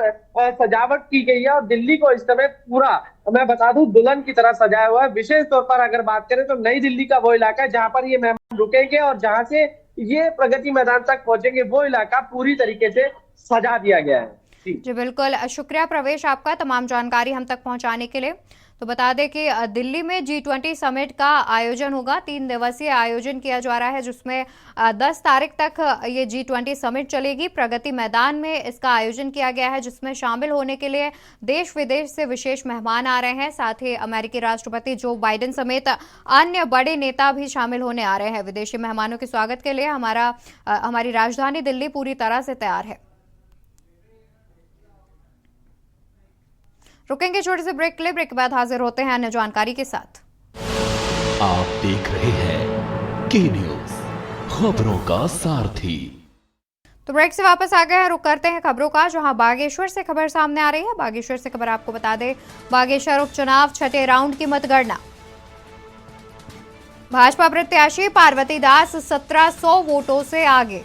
S4: सजावट की गई है। और दिल्ली को इस समय पूरा, मैं बता दूं, दुल्हन की तरह सजाया हुआ है। विशेष तौर पर अगर बात करें तो नई दिल्ली का वो इलाका है जहां पर ये मेहमान रुकेंगे और जहां से ये प्रगति मैदान तक पहुंचेंगे, वो इलाका पूरी तरीके से सजा दिया गया है।
S1: जी बिल्कुल, शुक्रिया प्रवेश आपका तमाम जानकारी हम तक पहुंचाने के लिए। तो बता दें कि दिल्ली में G20 समिट का आयोजन होगा, 3 दिवसीय आयोजन किया जा रहा है, जिसमें 10 तारीख तक ये G20 समिट चलेगी। प्रगति मैदान में इसका आयोजन किया गया है, जिसमें शामिल होने के लिए देश विदेश से विशेष मेहमान आ रहे हैं। साथ ही अमेरिकी राष्ट्रपति जो बाइडेन समेत अन्य बड़े नेता भी शामिल होने आ रहे हैं। विदेशी मेहमानों के स्वागत के लिए हमारी राजधानी दिल्ली पूरी तरह से तैयार है। रुकेंगे छोटे से ब्रेक के लिए, ब्रेक के बाद हाजिर होते हैं अन्य जानकारी के साथ।
S2: आप देख रहे हैं के न्यूज, खबरों का सारथी।
S1: तो ब्रेक से वापस आ गए हैं, रुक करते हैं खबरों का, जहां बागेश्वर से खबर सामने आ रही है। बागेश्वर से खबर आपको बता दें, बागेश्वर उपचुनाव छठे राउंड की मतगणना। भाजपा प्रत्याशी पार्वती दास 1700 वोटों से आगे।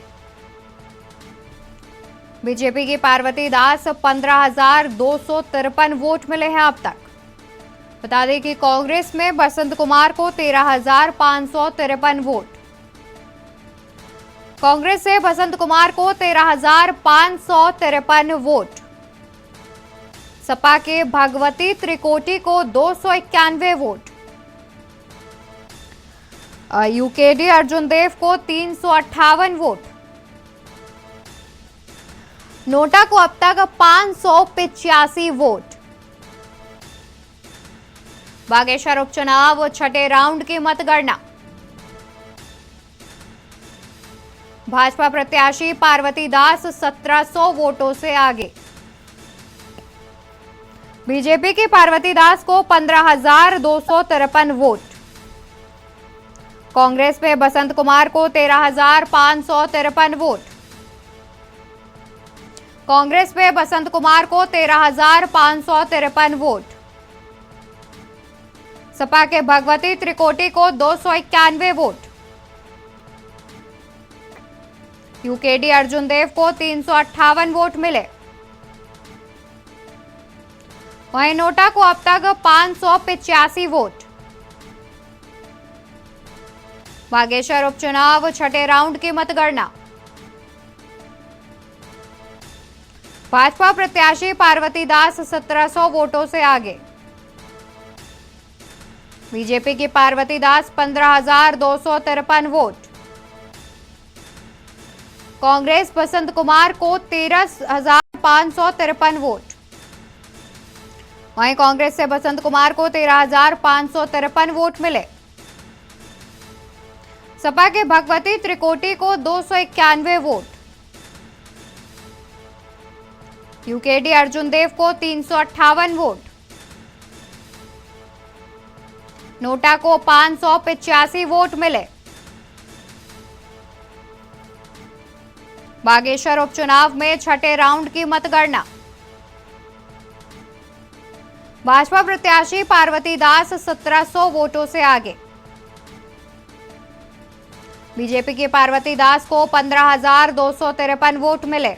S1: बीजेपी की पार्वती दास 15,253 वोट मिले हैं अब तक। बता दें कि कांग्रेस में बसंत कुमार को 13,553 वोट। कांग्रेस से बसंत कुमार को 13,553 वोट। सपा के भगवती त्रिकोटी को 291 वोट। यूकेडी अर्जुन देव को 358 वोट। नोटा को अब तक 585 वोट। बागेश्वर उपचुनाव छठे राउंड की मतगणना। भाजपा प्रत्याशी पार्वती दास 1700 वोटों से आगे। बीजेपी की पार्वती दास को 15,253 वोट। कांग्रेस में बसंत कुमार को 13,553 वोट। कांग्रेस में बसंत कुमार को 13,553 वोट। सपा के भगवती त्रिकोटी को 291 वोट। यूकेडी अर्जुन देव को 358 वोट मिले। वहीं नोटा को अब तक 585 वोट। बागेश्वर उपचुनाव छठे राउंड की मतगणना। भाजपा प्रत्याशी पार्वती दास 1700 वोटों से आगे। बीजेपी की पार्वती दास 15,253 वोट। कांग्रेस बसंत कुमार को 13,553 वोट। वहीं कांग्रेस से बसंत कुमार को 13,553 वोट मिले। सपा के भगवती त्रिकोटी को 291 वोट। यूकेडी अर्जुन देव को 358 वोट। नोटा को 585 वोट मिले। बागेश्वर उपचुनाव में छठे राउंड की मतगणना। भाजपा प्रत्याशी पार्वती दास 1700 वोटों से आगे। बीजेपी की पार्वती दास को 15,253 वोट मिले।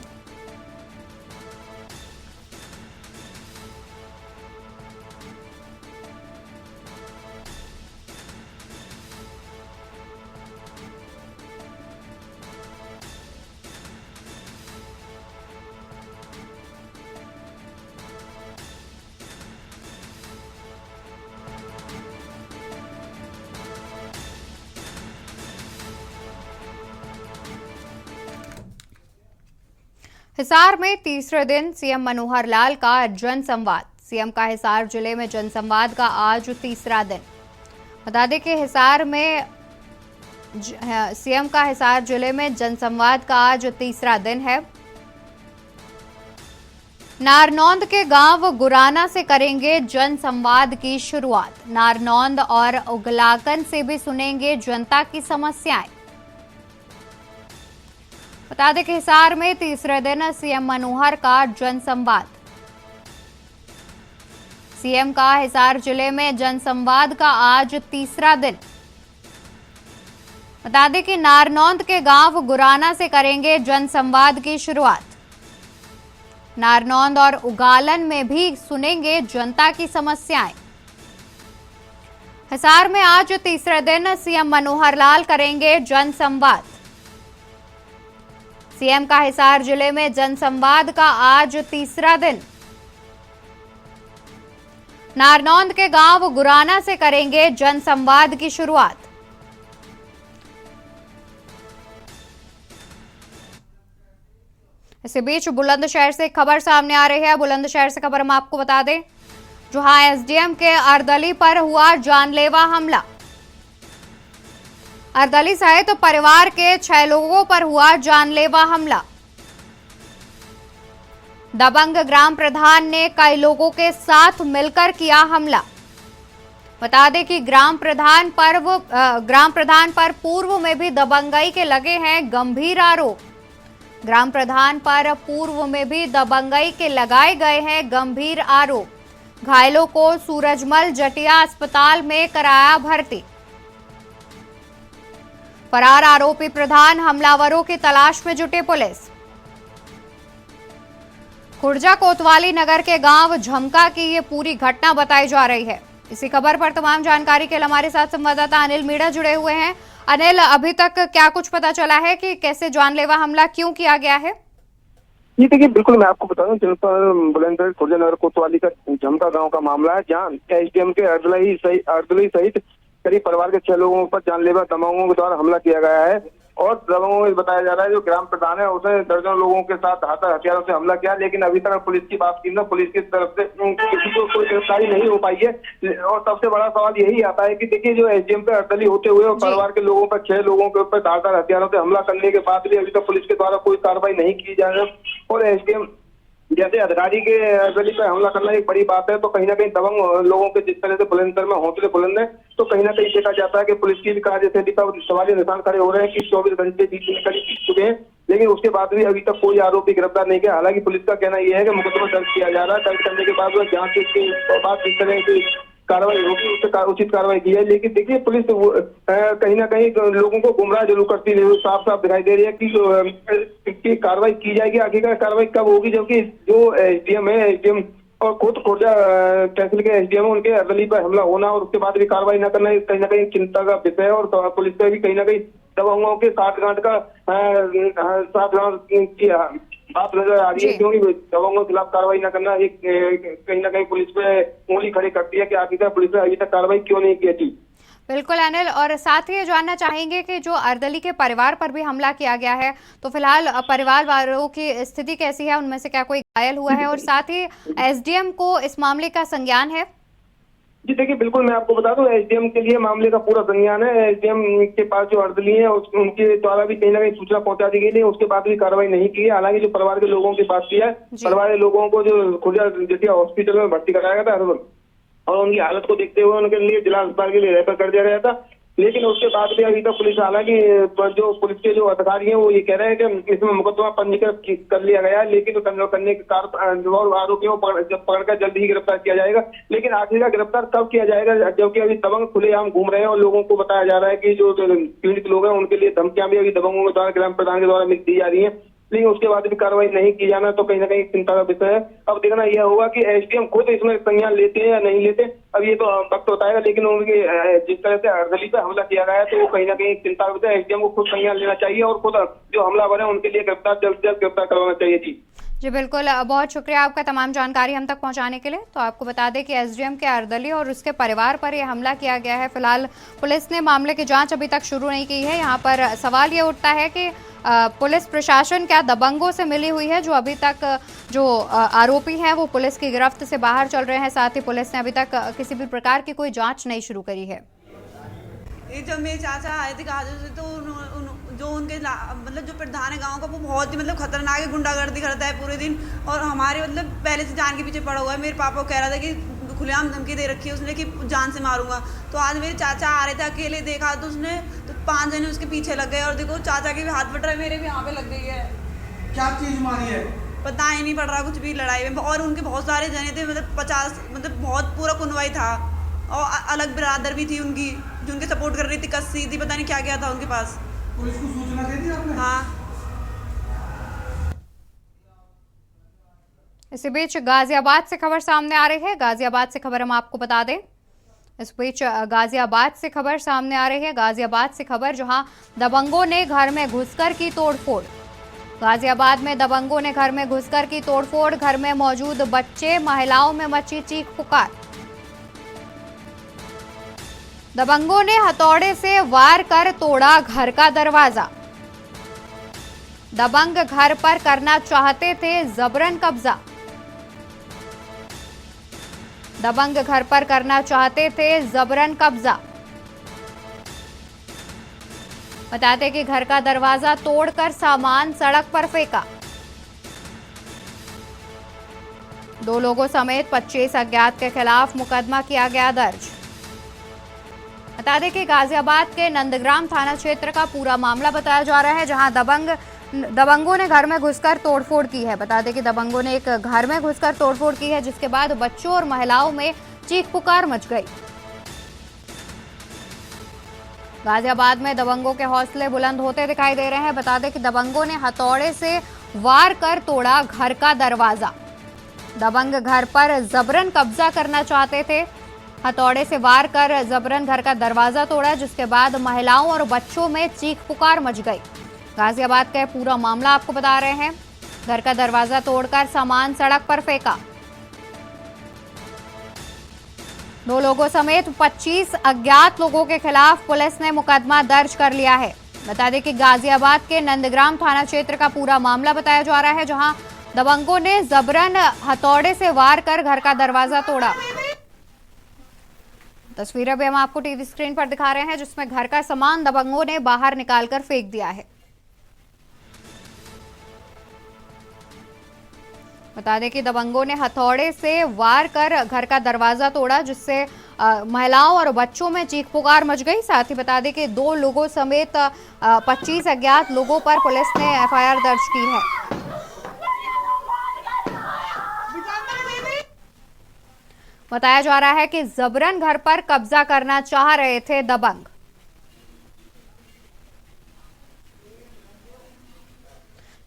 S1: हिसार में तीसरे दिन सीएम मनोहर लाल का जनसंवाद। सीएम का हिसार जिले में जनसंवाद का आज तीसरा दिन। बता दें कि हिसार में सीएम का हिसार जिले में जनसंवाद का आज तीसरा दिन है। नारनौंद के गांव गुराना से करेंगे जनसंवाद की शुरुआत। नारनौंद और उगलाकन से भी सुनेंगे जनता की समस्याएं। बता दें कि हिसार में तीसरे दिन सीएम मनोहर का जनसंवाद। सीएम का हिसार जिले में जनसंवाद का आज तीसरा दिन। बता दें कि नारनौंद के गांव गुराना से करेंगे जनसंवाद की शुरुआत। नारनौंद और उगालन में भी सुनेंगे जनता की समस्याएं। हिसार में आज तीसरे दिन सीएम मनोहर लाल करेंगे जनसंवाद। सीएम का हिसार जिले में जनसंवाद का आज तीसरा दिन। नारनौंद के गांव गुराना से करेंगे जनसंवाद की शुरुआत। इसी बीच बुलंदशहर से खबर सामने आ रही है। बुलंदशहर से खबर हम आपको बता दें, जहां एसडीएम के अर्दली पर हुआ जानलेवा हमला। अर्दली सहित तो परिवार के 6 लोगों पर हुआ जानलेवा हमला। दबंग ग्राम प्रधान ने कई लोगों के साथ मिलकर किया हमला। बता दें कि ग्राम प्रधान पर पूर्व में भी दबंगई के लगे हैं गंभीर आरोप। ग्राम प्रधान पर पूर्व में भी दबंगई के लगाए गए हैं गंभीर आरोप। घायलों को सूरजमल जटिया अस्पताल में कराया भर्ती। फरार आरोपी प्रधान हमलावरों की तलाश में जुटी पुलिस। खुर्जा कोतवाली नगर के गांव झमका की ये पूरी घटना बताई जा रही है। इसी खबर पर तमाम जानकारी के लिए हमारे साथ संवाददाता अनिल मीणा जुड़े हुए हैं। अनिल, अभी तक क्या कुछ पता चला है कि कैसे जानलेवा हमला क्यों किया गया है?
S5: ये देखिए, बिल्कुल मैं आपको बता दूं, जनपद बुलंदशहर खुर्जा नगर कोतवाली का झमका गांव का मामला है, जहां एसडीएम के अर्दली सहित करीब परिवार के 6 लोगों पर जानलेवा दबंगों के द्वारा हमला किया गया है। और दबंगों में बताया जा रहा है जो ग्राम प्रधान है उसने दर्जनों लोगों के साथ धारदार हथियारों से हमला किया, लेकिन अभी तक पुलिस की बात की ना, पुलिस की तरफ से किसी को कोई गिरफ्तारी नहीं हो पाई है। और सबसे बड़ा सवाल यही आता है कि देखिए, जो एसडीएम पे अर्दली होते हुए और परिवार के लोगों पर 6 लोगों के ऊपर धारदार हथियारों से हमला करने के बाद भी अभी तक पुलिस के द्वारा कोई कार्रवाई नहीं की जा रही। और एसडीएम जैसे अधिकारी के अर्दली पे हमला करना एक बड़ी बात है, तो कहीं ना कहीं दबंग लोगों के जिस तरह से बुलंदशहर में हौसले बुलंद है, तो कहीं ना कहीं देखा जाता है कि पुलिस की भी कार्यशैली पर सवालिया निशान खड़े हो रहे हैं कि 24 घंटे बीत चुके हैं, लेकिन उसके बाद भी अभी तक कोई आरोपी गिरफ्तार नहीं किया। हालांकि पुलिस का कहना यह है कि मुकदमा दर्ज किया जा रहा है, दर्ज करने के बाद वह जांच के बाद जिस तरह की कार्रवाई होगी उससे उचित कार्रवाई की है। लेकिन देखिए पुलिस कहीं ना कहीं लोगों को गुमराह जरूर करती है, साफ साफ दिखाई दे रही है कि कार्रवाई की जाएगी। आखिरकार कार्रवाई कब होगी, जबकि जो एसडीएम है, एसडीएम और खुद खुर्जा तहसील के एसडीएम है, उनके अर्दली पर हमला होना और उसके बाद भी कार्रवाई न करना कहीं ना कहीं चिंता का विषय है। और पुलिस पे भी कहीं ना कहीं दबंगों के साठगांठ की बात नजर आ रही है, क्योंकि दबंगों के खिलाफ कार्रवाई न करना एक कहीं ना कहीं पुलिस पे उंगली खड़ी करती है कि आखिरकार पुलिस ने अभी तक कार्रवाई क्यों नहीं की थी।
S1: बिल्कुल अनिल, और साथ ही ये जानना चाहेंगे कि जो अर्दली के परिवार पर भी हमला किया गया है, तो फिलहाल परिवार वालों की स्थिति कैसी है, उनमें से क्या कोई घायल हुआ है, और साथ ही एसडीएम को इस मामले का संज्ञान है?
S5: जी देखिए, बिल्कुल मैं आपको बता दूं, एसडीएम के लिए मामले का पूरा संज्ञान है। एसडीएम के पास जो अर्दली है उनके द्वारा भी कहीं ना कहीं सूचना पहुंचा दी गई, उसके बाद भी कार्रवाई नहीं की है। हालांकि जो परिवार के लोगों की बात की है, परिवार के लोगों को जो खुर्जा जैसे हॉस्पिटल में भर्ती कराया गया था और उनकी हालत को देखते हुए उनके लिए जिला अस्पताल के लिए रेफर कर दिया गया था, लेकिन उसके बाद भी अभी तक पुलिस, हालांकि जो पुलिस के जो अधिकारी हैं वो ये कह रहे हैं कि इसमें मुकदमा पंजीकृत कर लिया गया है, लेकिन करने के कारण आरोपियों को पकड़कर जल्द ही गिरफ्तार किया जाएगा। लेकिन आखिरकार गिरफ्तार कब किया जाएगा, जबकि अभी दबंग खुलेआम घूम रहे हैं और लोगों को बताया जा रहा है कि जो पीड़ित लोग हैं उनके लिए धमकियां भी अभी दबंगों के द्वारा ग्राम प्रधान के द्वारा दी जा रही है, लेकिन उसके बाद भी कार्रवाई नहीं की जाना तो कहीं ना कहीं चिंता का विषय है। अब देखना यह होगा कि एसडीएम खुद इसमें संज्ञान लेते हैं या नहीं लेते, अब ये तो वक्त बताएगा। लेकिन उनके जिस तरह से अर्दली पे हमला किया गया है तो वो कहीं ना कहीं चिंता का विषय है। एसडीएम को खुद संज्ञान लेना चाहिए और खुद जो हमलावर है उनके लिए गिरफ्तार जल्द से जल्द गिरफ्तार करवाना चाहिए। जी
S1: बिल्कुल, बहुत शुक्रिया आपका तमाम जानकारी हम तक पहुंचाने के लिए। तो आपको बता दें कि एसडीएम के अर्दली और उसके परिवार पर यह हमला किया गया है। फिलहाल पुलिस ने मामले की जांच अभी तक शुरू नहीं की है। यहाँ पर सवाल ये उठता है कि पुलिस प्रशासन क्या दबंगों से मिली हुई है, जो अभी तक जो आरोपी हैं वो पुलिस की गिरफ्त से बाहर चल रहे हैं। साथ ही पुलिस ने अभी तक किसी भी प्रकार की कोई जांच नहीं शुरू करी है।
S6: ये जब मेरे चाचा आए थे कहा से, तो जो उनके मतलब जो प्रधान है गांव का, वो बहुत ही मतलब खतरनाक है, गुंडागर्दी करता है पूरे दिन और हमारे मतलब पहले से जान के पीछे पड़ा हुआ है। मेरे पापा को कह रहा था कि खुलेआम धमकी दे रखी है उसने कि जान से मारूंगा। तो आज मेरे चाचा आ रहे थे अकेले, देखा तो उसने तो 5 जने उसके पीछे लग गए और देखो चाचा के भी हाथ फट रहा है, मेरे भी यहाँ पे लग गई है।
S7: क्या चीज मारी है
S6: पता ही नहीं पड़ रहा कुछ भी लड़ाई में। और उनके बहुत सारे जने थे, मतलब 50, मतलब बहुत पूरा कुनवाई था और अलग बिरादर भी थी उनकी जो उनके सपोर्ट कर रही थी, कस्सी थी, पता नहीं क्या क्या था उनके पास।
S7: पुलिस को सूचना दे दी आपने?
S6: हाँ।
S1: इसी बीच गाजियाबाद से खबर सामने आ रही है। गाजियाबाद से खबर हम आपको बता दें। इस बीच गाजियाबाद से खबर सामने आ रही है। गाजियाबाद से खबर, जहां दबंगों ने घर में घुसकर की तोड़फोड़। गाजियाबाद में दबंगों ने घर में घुसकर की तोड़फोड़। घर में मौजूद बच्चे, महिलाओं में मची चीख पुकार। दबंगों ने हथौड़े से वार कर तोड़ा घर का दरवाजा। दबंग घर पर करना चाहते थे जबरन कब्जा। दबंग घर पर करना चाहते थे जबरन कब्जा। बताते कि घर का दरवाजा तोड़कर सामान सड़क पर फेंका। 2 लोगों समेत 25 अज्ञात के खिलाफ मुकदमा किया गया दर्ज। बता दें कि गाजियाबाद के नंदग्राम थाना क्षेत्र का पूरा मामला बताया जा रहा है, जहां दबंगों ने घर में घुसकर तोड़फोड़ की है। बता दें कि दबंगों ने एक घर में घुसकर तोड़फोड़ की है, जिसके बाद बच्चों और महिलाओं में चीख पुकार मच गई। गाजियाबाद में दबंगों के हौसले बुलंद होते दिखाई दे रहे हैं। बता दें कि दबंगों ने हथौड़े से वार कर तोड़ा घर का दरवाजा। दबंग घर पर जबरन कब्जा करना चाहते थे। हथौड़े से वार कर जबरन घर का दरवाजा तोड़ा, जिसके बाद महिलाओं और बच्चों में चीख पुकार मच गई। गाजियाबाद का पूरा मामला आपको बता रहे हैं। घर का दरवाजा तोड़कर सामान सड़क पर फेंका। 2 लोगों समेत 25 अज्ञात लोगों के खिलाफ पुलिस ने मुकदमा दर्ज कर लिया है। बता दें कि गाजियाबाद के नंदग्राम थाना क्षेत्र का पूरा मामला बताया जा रहा है, जहां दबंगों ने जबरन हथौड़े से वार कर घर का दरवाजा तोड़ा। तस्वीरें भी हम आपको टीवी स्क्रीन पर दिखा रहे हैं, जिसमें घर का सामान दबंगों ने बाहर निकालकर फेंक दिया है। बता दें कि दबंगों ने हथौड़े से वार कर घर का दरवाजा तोड़ा, जिससे महिलाओं और बच्चों में चीख पुकार मच गई। साथ ही बता दें कि 2 लोगों समेत 25 अज्ञात लोगों पर पुलिस ने एफआईआर दर्ज की है। बताया जा रहा है कि जबरन घर पर कब्जा करना चाह रहे थे दबंग।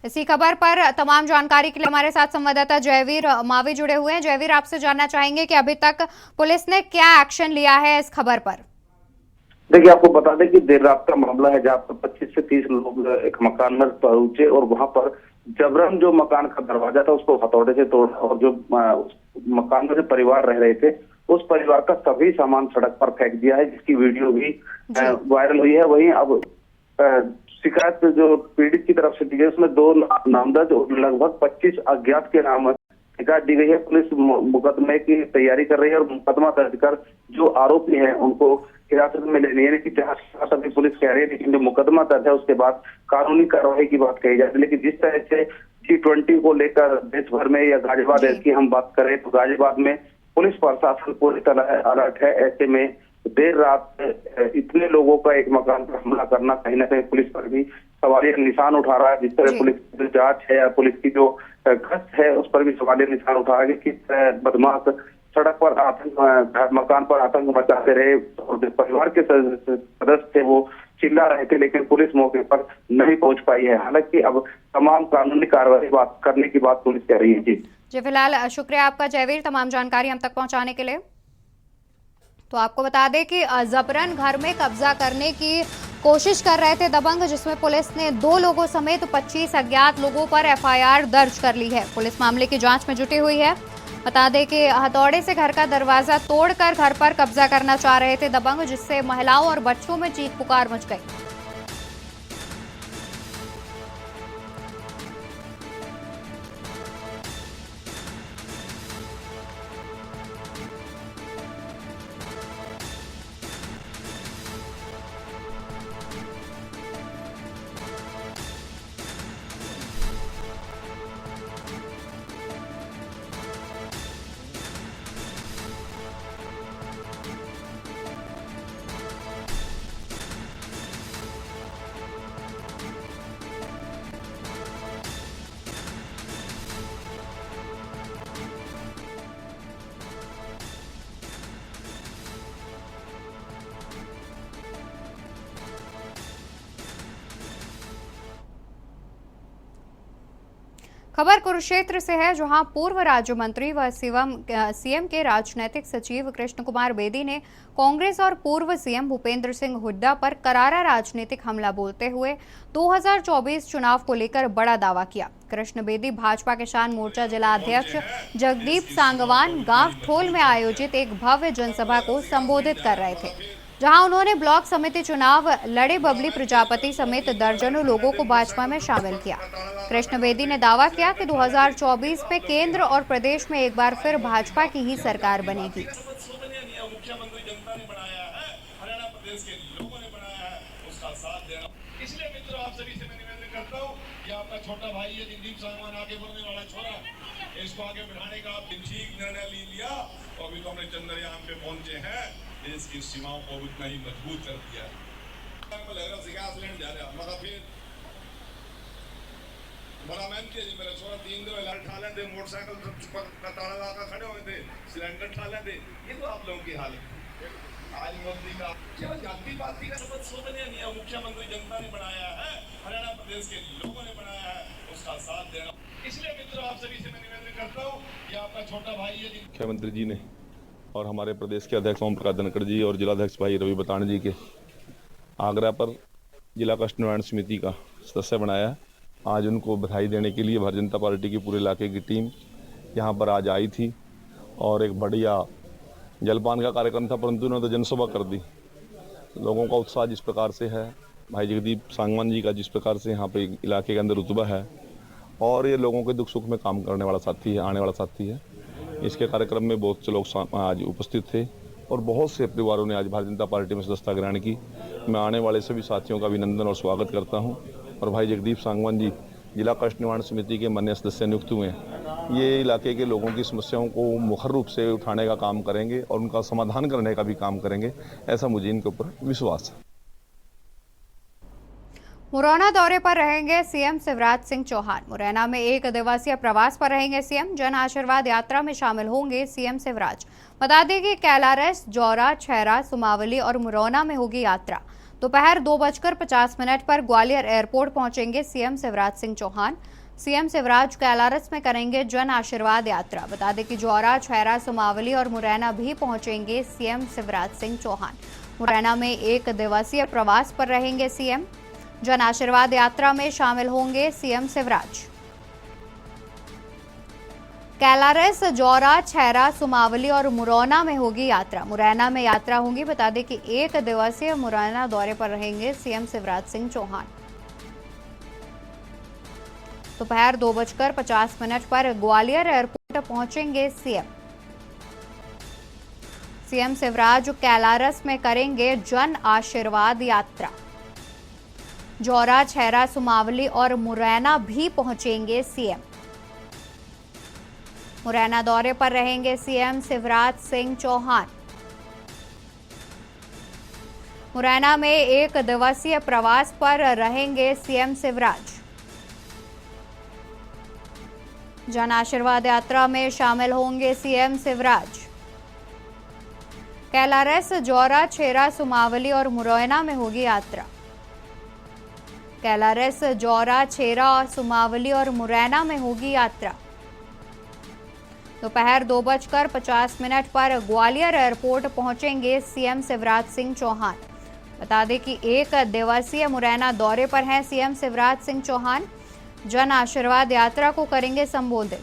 S1: इसी खबर पर तमाम जानकारी के लिए हमारे साथ संवाददाता जयवीर मावी जुड़े हुए हैं। जयवीर, आपसे जानना चाहेंगे कि अभी तक पुलिस ने क्या एक्शन लिया है इस खबर पर?
S5: देखिए, आपको बता दें कि देर रात का मामला है जहाँ पर 25 से 30 लोग एक मकान में पहुंचे और वहां पर जबरन जो मकान का दरवाजा था उसको हथौड़े से तोड़ा और जो मकान में जो परिवार रह रहे थे उस परिवार का सभी सामान सड़क पर फेंक दिया है, जिसकी वीडियो भी वायरल हुई है। वहीं अब शिकायत जो पीड़ित की तरफ से दी गई उसमें 2 नामजद और लगभग 25 अज्ञात के नाम शिकायत दी गई है। पुलिस मुकदमे की तैयारी कर रही है और मुकदमा दर्ज कर जो आरोपी हैं उनको हिरासत में लेनी है कि जांच अभी पुलिस कह रही है, लेकिन जो मुकदमा दर्ज है उसके बाद कानूनी कार्रवाई की बात कही जाती है। लेकिन जिस तरह से G20 को लेकर देश भर में या गाजियाबाद की हम बात करें तो गाजियाबाद में पुलिस प्रशासन पूरी तरह अलर्ट है। ऐसे में देर रात इतने लोगों का एक मकान पर हमला करना कहीं ना कहीं पुलिस पर भी सवालिया निशान उठा रहा है। जिस तरह पुलिस की जो जांच है या पुलिस की जो गश्त है उस पर भी सवालिया निशान उठा रहा है कि किस तरह बदमाश सड़क पर आतंक मकान पर आतंक मचाते रहे और जो परिवार के सदस्य थे वो चिल्ला रहे थे, लेकिन पुलिस मौके पर नहीं पहुंच पाई है। हालांकि अब तमाम कानूनी कार्रवाई करने की बात पुलिस कह रही है। जी
S1: फिलहाल शुक्रिया आपका जयवीर, तमाम जानकारी हम तक पहुंचाने के लिए। तो आपको बता दें कि जबरन घर में कब्जा करने की कोशिश कर रहे थे दबंग, जिसमें पुलिस ने 2 लोगों समेत 25 अज्ञात लोगों पर एफआईआर दर्ज कर ली है। पुलिस मामले की जांच में जुटी हुई है। बता दें कि हथौड़े से घर का दरवाजा तोड़कर घर पर कब्जा करना चाह रहे थे दबंग, जिससे महिलाओं और बच्चों में चीख पुकार मच गई। खबर कुरुक्षेत्र से है, जहां पूर्व राज्य मंत्री व सीएम के राजनीतिक सचिव कृष्ण कुमार बेदी ने कांग्रेस और पूर्व सीएम भूपेंद्र सिंह हुड्डा पर करारा राजनीतिक हमला बोलते हुए 2024 चुनाव को लेकर बड़ा दावा किया। कृष्ण बेदी भाजपा किसान मोर्चा जिला अध्यक्ष जगदीप सांगवान गांव ठोल में आयोजित एक भव्य जनसभा को संबोधित कर रहे थे, जहां उन्होंने ब्लॉक समिति चुनाव लड़े बबली प्रजापति समेत दर्जनों लोगों को भाजपा में शामिल किया। कृष्ण बेदी ने दावा किया कि 2024 में केंद्र और प्रदेश में एक बार फिर भाजपा की ही सरकार बनेगी।
S8: मुख्यमंत्री जनता ने बनाया है, हरियाणा प्रदेश के लोगों ने बनाया है, उसका साथ देना। इसलिए मित्रों, आप सभी से मैं निवेदन करता हूँ कि आपका छोटा भाई है जगदीप सांगवान, आगे बढ़ने वाला छोरा, इसको आगे बढ़ाने का आपने ठीक निर्णय लिया और अभी तो हमने चंद्रयान पे पहुंचे हैं, देश की सीमाओं को उतना ही मजबूत कर दिया है। बड़ा मैन के मेरा छोरा 3 दिन लाल ठा लेते, मोटरसाइकिल का ताला लगा खड़े हुए थे, सिलेंडर ठा लेते। ये तो आप लोगों की हालत है। आज मोदी का केवल जाति पाति का शपथ सोचने नहीं है, मुख्यमंत्री जनता ने बनाया है, हरियाणा प्रदेश के लोगों ने बनाया है, उसका साथ देना। इसलिए मित्रों, आप सभी से मैं निवेदन करता हूँ कि आपका छोटा भाई है मुख्यमंत्री जी ने और हमारे प्रदेश के अध्यक्ष ओम प्रकाश धनखड़ जी और जिलाध्यक्ष भाई रवि बतान जी के आग्रह पर जिला कष्टनिवारण समिति का सदस्य बनाया है। आज उनको बधाई देने के लिए भारतीय जनता पार्टी की पूरे इलाके की टीम यहाँ पर आज आई थी और एक बढ़िया जलपान का कार्यक्रम था, परंतु उन्होंने तो जनसभा कर दी। लोगों का उत्साह जिस प्रकार से है, भाई जगदीप सांगवान जी का जिस प्रकार से यहाँ पे इलाके के अंदर रुतबा है और ये लोगों के दुख सुख में काम करने वाला साथी है, आने वाला साथी है। इसके कार्यक्रम में बहुत से लोग आज उपस्थित थे और बहुत से परिवारों ने आज भारतीय जनता पार्टी में सदस्यता ग्रहण की। मैं आने वाले सभी साथियों का अभिनंदन और स्वागत करता हूं और भाई जगदीप सांगवान जी जिला कष्ट निवारण समिति के माननीय सदस्य नियुक्त हुए हैं।
S9: ये इलाके के लोगों की समस्याओं को मुखर रूप से उठाने का काम करेंगे और उनका समाधान करने का भी काम करेंगे, ऐसा मुझे इनके ऊपर विश्वास है।
S1: मुरैना दौरे पर रहेंगे सीएम शिवराज सिंह चौहान। मुरैना में एक दिवसीय प्रवास पर रहेंगे सीएम। जन आशीर्वाद यात्रा में शामिल होंगे सीएम शिवराज। बता दें कि कैलारस, जौरा, छैरा, सुमावली और मुरैना में होगी यात्रा। दोपहर 2:50 पर ग्वालियर एयरपोर्ट पहुंचेंगे सीएम शिवराज सिंह चौहान। सीएम शिवराज कैलारस में करेंगे जन आशीर्वाद यात्रा। बता दें कि जौरा, छैरा, सुमावली और मुरैना भी पहुंचेंगे सीएम शिवराज सिंह चौहान। मुरैना में एक दिवसीय प्रवास पर रहेंगे सीएम। जन आशीर्वाद यात्रा में शामिल होंगे सीएम शिवराज। कैलारस, जौरा, छैरा, सुमावली और मुरैना में होगी यात्रा। मुरैना में यात्रा होगी। बता दें कि एक दिवसीय मुरैना दौरे पर रहेंगे सीएम शिवराज सिंह चौहान। दोपहर 2:50 पर ग्वालियर एयरपोर्ट पहुंचेंगे सीएम। सीएम शिवराज कैलारस में करेंगे जन आशीर्वाद यात्रा। जौरा, छैरा, सुमावली और मुरैना भी पहुंचेंगे सीएम। मुरैना दौरे पर रहेंगे सीएम शिवराज सिंह चौहान। मुरैना में एक दिवसीय प्रवास पर रहेंगे सीएम शिवराज। जन आशीर्वाद यात्रा में शामिल होंगे सीएम शिवराज। कैलारस, जौरा, छैरा, सुमावली और मुरैना में होगी यात्रा। कैलारस, जौरा, छैरा, सुमावली और मुरैना में होगी यात्रा। दोपहर 2:50 पर ग्वालियर एयरपोर्ट पहुंचेंगे सीएम शिवराज सिंह चौहान। बता दें कि एक दिवसीय मुरैना दौरे पर हैं सीएम शिवराज सिंह चौहान। जन आशीर्वाद यात्रा को करेंगे संबोधित।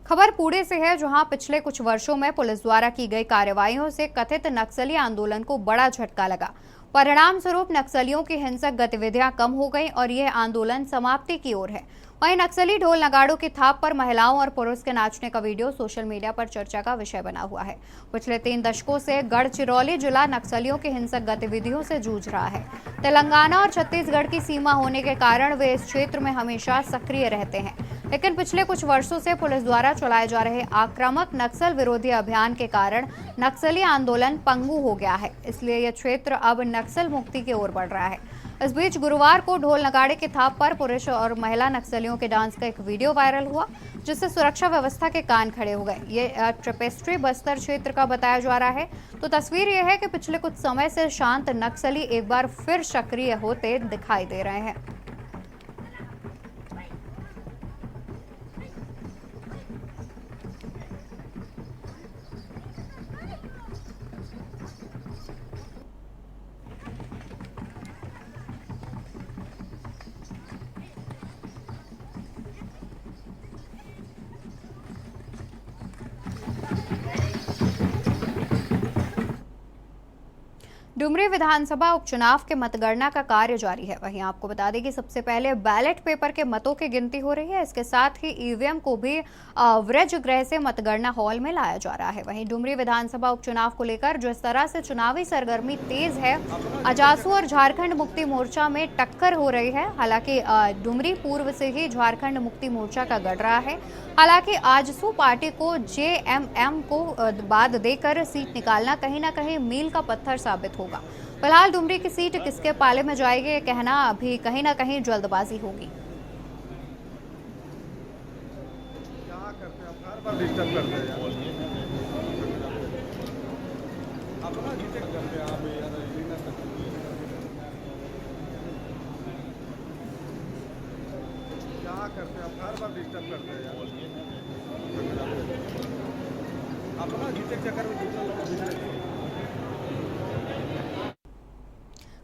S1: खबर पुणे से है, जहां पिछले कुछ वर्षों में पुलिस द्वारा की गई कार्रवाइयों से कथित नक्सली आंदोलन को बड़ा झटका लगा। परिणाम स्वरूप नक्सलियों की हिंसक गतिविधियां कम हो गई और यह आंदोलन समाप्ति की ओर है। वहीं नक्सली ढोल नगाड़ों की थाप पर महिलाओं और पुरुष के नाचने का वीडियो सोशल मीडिया पर चर्चा का विषय बना हुआ है। पिछले 3 दशकों से गढ़चिरौली जिला नक्सलियों की हिंसक गतिविधियों से जूझ रहा है। तेलंगाना और छत्तीसगढ़ की सीमा होने के कारण वे इस क्षेत्र में हमेशा सक्रिय रहते हैं, लेकिन पिछले कुछ वर्षों से पुलिस द्वारा चलाए जा रहे आक्रामक नक्सल विरोधी अभियान के कारण नक्सली आंदोलन पंगु हो गया है। इसलिए यह क्षेत्र अब नक्सल मुक्ति की ओर बढ़ रहा है। इस बीच गुरुवार को ढोल नगाड़े की थाप पर पुरुष और महिला नक्सलियों के डांस का एक वीडियो वायरल हुआ, जिससे सुरक्षा व्यवस्था के कान खड़े हो गए। ये ट्रिपेस्ट्री बस्तर क्षेत्र का बताया जा रहा है। तो तस्वीर यह है कि पिछले कुछ समय से शांत नक्सली एक बार फिर सक्रिय होते दिखाई दे रहे हैं। डुमरी विधानसभा उपचुनाव के मतगणना का कार्य जारी है। वहीं आपको बता दें कि सबसे पहले बैलेट पेपर के मतों की गिनती हो रही है। इसके साथ ही ईवीएम को भी वृज गृह से मतगणना हॉल में लाया जा रहा है। वहीं डुमरी विधानसभा उपचुनाव को लेकर जिस तरह से चुनावी सरगर्मी तेज है, अजासू और झारखंड मुक्ति मोर्चा में टक्कर हो रही है। हालांकि डुमरी पूर्व से ही झारखंड मुक्ति मोर्चा का गढ़ रहा है। हालांकि आजसू पार्टी को जेएमएम को बाद देकर सीट निकालना कहीं ना कहीं मील का पत्थर साबित होगा। फिलहाल डुमरी की सीट किसके पाले में जाएगी, ये कहना अभी कहीं ना कहीं जल्दबाजी होगी।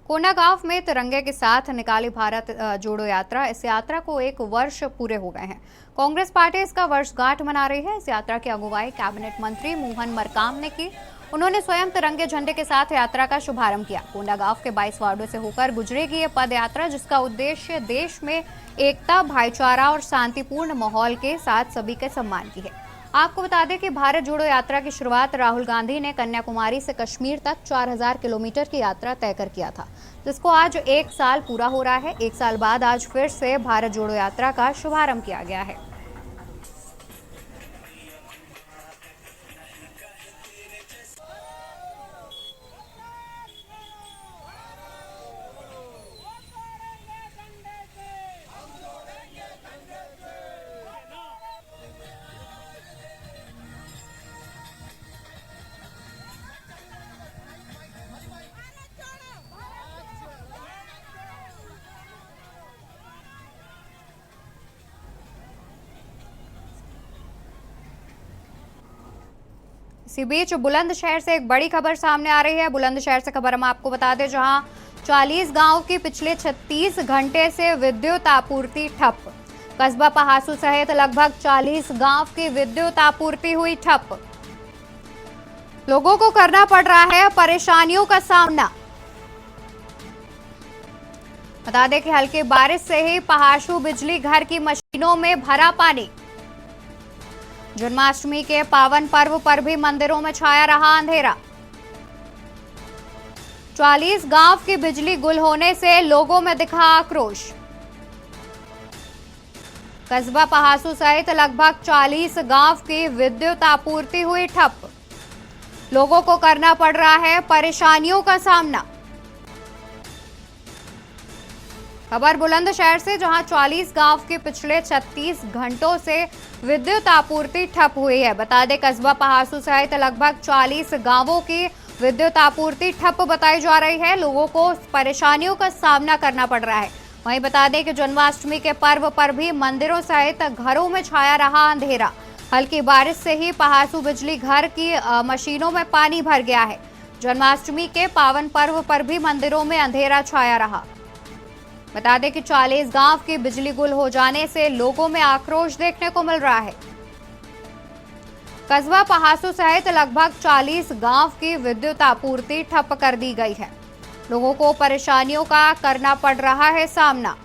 S1: कोंडागांव में तिरंगे के साथ निकाली भारत जोड़ो यात्रा। इस यात्रा को 1 वर्ष पूरे हो गए हैं। कांग्रेस पार्टी इसका वर्षगांठ मना रही है। इस यात्रा की अगुवाई कैबिनेट मंत्री मोहन मरकाम ने की। उन्होंने स्वयं तिरंगे झंडे के साथ यात्रा का शुभारंभ किया। कोंडागांव के 22 वार्डों से होकर गुजरेगी ये पद यात्रा, जिसका उद्देश्य देश में एकता, भाईचारा और शांतिपूर्ण माहौल के साथ सभी के सम्मान की है। आपको बता दें कि भारत जोड़ो यात्रा की शुरुआत राहुल गांधी ने कन्याकुमारी से कश्मीर तक 4000 किलोमीटर की यात्रा तय कर किया था, जिसको आज 1 साल पूरा हो रहा है। 1 साल बाद आज फिर से भारत जोड़ो यात्रा का शुभारंभ किया गया है। इसी बीच बुलंदशहर से एक बड़ी खबर सामने आ रही है। बुलंदशहर से खबर हम आपको बता दें, जहां 40 गांव की पिछले 36 घंटे से विद्युत आपूर्ति ठप। कस्बा पहासू सहित लगभग 40 गांव की विद्युत आपूर्ति हुई ठप। लोगों को करना पड़ रहा है परेशानियों का सामना। बता दें कि हल्की बारिश से ही पहासू बिजली घर की मशीनों में भरा पानी। जन्माष्टमी के पावन पर्व पर भी मंदिरों में छाया रहा अंधेरा। 40 गांव की बिजली गुल होने से लोगों में दिखा आक्रोश। कस्बा पहासू सहित लगभग 40 गांव की विद्युत आपूर्ति हुई ठप। लोगों को करना पड़ रहा है परेशानियों का सामना। खबर बुलंदशहर से, जहां 40 गांव के पिछले 36 घंटों से विद्युत आपूर्ति ठप हुई है। बता दें, कस्बा पहासू सहित लगभग 40 गांवों की विद्युत आपूर्ति ठप बताई जा रही है। लोगों को परेशानियों का सामना करना पड़ रहा है। वहीं बता दें कि जन्माष्टमी के पर्व पर भी मंदिरों सहित घरों में छाया रहा अंधेरा। हल्की बारिश से ही पहासू बिजली घर की मशीनों में पानी भर गया है। जन्माष्टमी के पावन पर्व पर भी मंदिरों में अंधेरा छाया रहा। बता दें कि 40 गांव की बिजली गुल हो जाने से लोगों में आक्रोश देखने को मिल रहा है। कस्बा पहासू सहित लगभग 40 गांव की विद्युत आपूर्ति ठप कर दी गई है। लोगों को परेशानियों का करना पड़ रहा है सामना।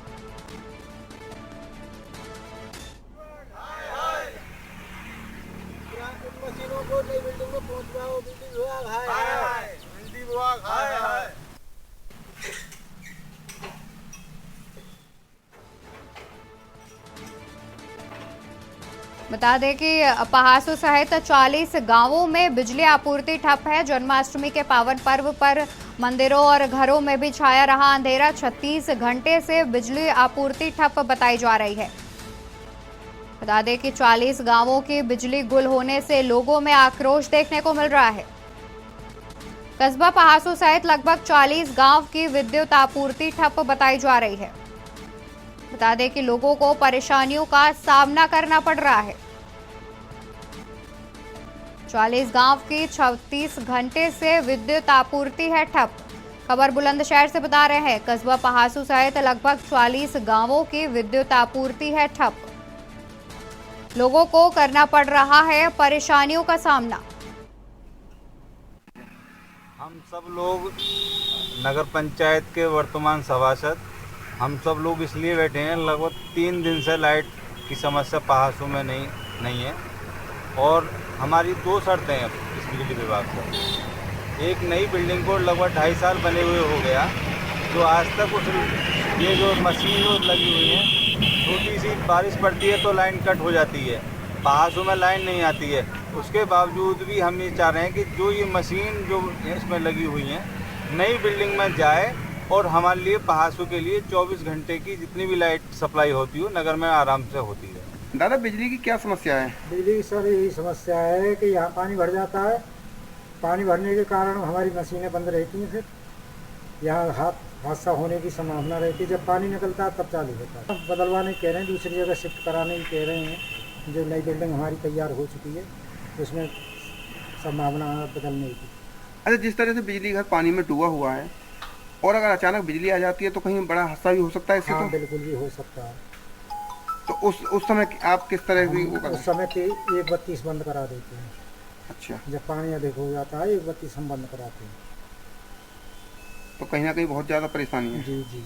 S1: बता दें कि पहासू सहित 40 गांवों में बिजली आपूर्ति ठप है। जन्माष्टमी के पावन पर्व पर मंदिरों और घरों में भी छाया रहा अंधेरा। 36 घंटे से बिजली आपूर्ति ठप बताई जा रही है। बता दें कि 40 गांवों की बिजली गुल होने से लोगों में आक्रोश देखने को मिल रहा है। कस्बा पहासू सहित लगभग 40 गांव की विद्युत आपूर्ति ठप बताई जा रही है। बता दें कि लोगों को परेशानियों का सामना करना पड़ रहा है। 40 गांव की 36 घंटे से विद्युत आपूर्ति है ठप। खबर बुलंदशहर से बता रहे हैं, कस्बा पहासू सहित लगभग 40 गांवों की विद्युत आपूर्ति है ठप। लोगों को करना पड़ रहा है परेशानियों का सामना।
S10: हम सब लोग नगर पंचायत के वर्तमान सभासद, हम सब लोग इसलिए बैठे हैं, लगभग 3 दिन से लाइट की समस्या पहासू में नहीं है। और हमारी 2 शर्तें हैं इस बिजली विभाग से। एक, नई बिल्डिंग को लगभग 2.5 साल बने हुए हो गया, जो आज तक ये जो मशीन जो लगी हुई है, छोटी सी बारिश पड़ती है तो लाइन कट हो जाती है, पहासू में लाइन नहीं आती है। उसके बावजूद भी हम ये चाह रहे हैं कि जो ये मशीन जो इसमें लगी हुई है नई बिल्डिंग में जाए और हमारे लिए पहासू के लिए 24 घंटे की जितनी भी लाइट सप्लाई होती हो नगर में आराम से होती है।
S11: दादा, बिजली की क्या समस्या है?
S7: बिजली की सर यही समस्या है कि यहाँ पानी भर जाता है। पानी भरने के कारण हमारी मशीनें बंद रहती हैं। फिर यहाँ हादसा होने की संभावना रहती है। जब पानी निकलता है तब चालू होता है। बदलवाने कह रहे हैं, दूसरी जगह शिफ्ट कराने की कह रहे हैं। जो नई बिल्डिंग हमारी तैयार हो चुकी है उसमें संभावना बदलने की।
S11: अच्छा, जिस तरह से बिजली घर पानी में डूबा हुआ है और अगर अचानक बिजली आ जाती है तो कहीं बड़ा हादसा भी हो सकता है इससे?
S7: हाँ,
S11: तो
S7: बिल्कुल भी हो सकता है।
S11: तो उस समय आप किस तरह भी
S7: उस समय पे 1 बत्ती बंद करा देते हैं।
S11: अच्छा,
S7: जब पानी अधिक हो जाता है 1 बत्ती हम बंद कराते हैं।
S11: तो कहीं ना कहीं बहुत ज़्यादा परेशानी है।
S7: जी जी।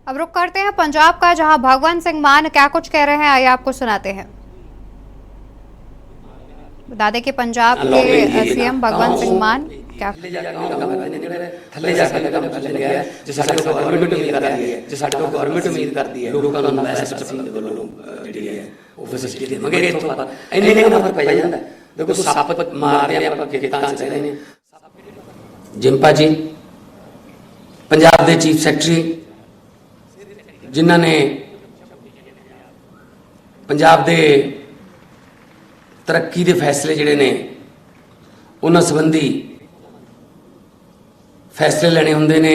S1: अब रुक करते हैं पंजाब का, जहां भगवंत सिंह मान क्या कुछ कह रहे हैं, आइए आपको सुनाते हैं। बता दें कि पंजाब के सीएम भगवंत सिंह मान क्या
S12: गवर्नमेंट उम्मीद करती है लोगों ਨੂੰ ਬੈਸਟ ਅਸੀਂ ਵੱਲੋਂ ਜਿਹੜੀ ਹੈ ਉਹ ਫੈਸਿਲਿਟੀ ਦੇਵਾਂਗੇ। ਇੱਥੋਂ ਆਪਾਂ ਇੰਨੇ ਨਾ ਫਰਕ ਪੈ ਜਾਂਦਾ। ਦੇਖੋ ਸੱਪ ਮਾਰਦੇ ਆਪਾਂ ਖੇਤਾਂ 'ਚ ਰਹਿ ਰਹੇ ਨੇ। ਜਿੰਪਾ ਜੀ ਪੰਜਾਬ ਦੇ ਚੀਫ ਸੈਕਟਰੀ ਜਿਨ੍ਹਾਂ ਨੇ ਪੰਜਾਬ ਦੇ ਤਰੱਕੀ ਦੇ ਫੈਸਲੇ ਜਿਹੜੇ ਨੇ ਉਹਨਾਂ ਸੰਬੰਧੀ फैसले लेने होंगे ने,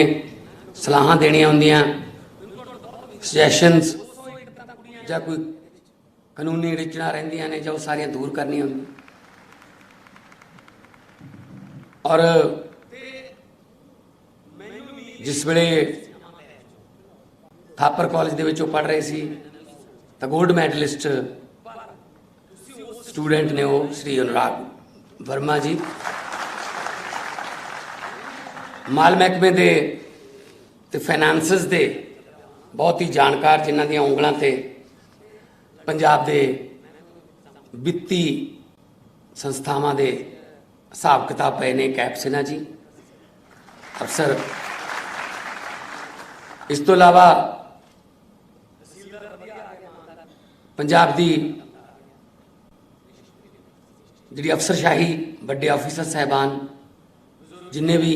S12: सलाह देनिया होंदियां, सजैशनस या कोई कानूनी रिचना रहिंदियां ने जो सारियां दूर करनी होंदी। और जिस वेले थापर कॉलेज दे विच पढ़ रहे सी तो गोल्ड मैडलिस्ट स्टूडेंट ने वो श्री अनुराग वर्मा जी माल महकमे दे ते फाइनैंसिस दे बहुत ही जानकार, जिन्हां दीयां उंगलां ते पंजाब दे वित्ती संस्थावां दे हिसाब किताब पे ने। कैप सिन्हा जी अफसर, इस तो इलावा पंजाब दी जिहड़ी अफसरशाही वड्डे ऑफिसर साहबान जिन्ने भी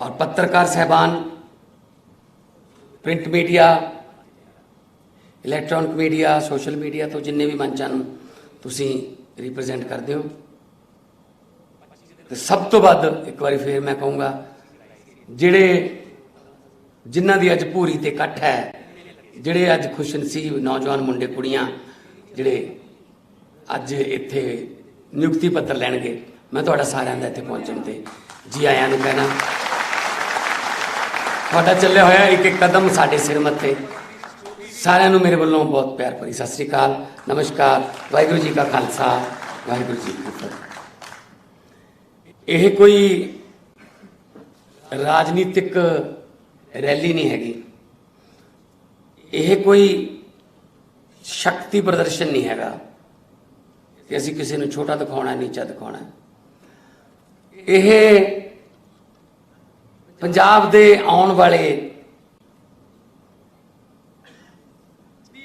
S12: और पत्रकार साहबान, print media, electronic media, social media तो जिन्ने भी मंचां नूं तुसीं रिप्रजेंट करते हो, तो सब तो वध एक बार फिर मैं कहूँगा जिहड़े जिन्हां दी अज भूरी ते इकट्ठ है, जिहड़े अज खुशनसीब नौजवान मुंडे कुड़ियां जिहड़े अज इत्थे नियुक्ति पत्र लैणगे, मैं तुहाडा सारिआं दा इत्थे पहुंचण ते जी आयां नूं कहना। ਤੁਹਾਡਾ ਚੱਲਿਆ ਹੋਇਆ एक एक कदम ਸਾਡੇ सिर मत्थे। ਸਾਰਿਆਂ ਨੂੰ ਮੇਰੇ ਵੱਲੋਂ बहुत प्यार भरी सत श्री अकाल, नमस्कार, वाहिगुरू जी का खालसा, वाहिगुरू जी की फतेह। ਇਹ कोई राजनीतिक रैली नहीं हैगी, ਇਹ कोई शक्ति प्रदर्शन नहीं हैगा कि ਅਸੀਂ ਕਿਸੇ ਨੂੰ ਛੋਟਾ ਦਿਖਾਉਣਾ, ਨੀਚਾ ਦਿਖਾਉਣਾ। ਇਹ पंजाब दे आने वाले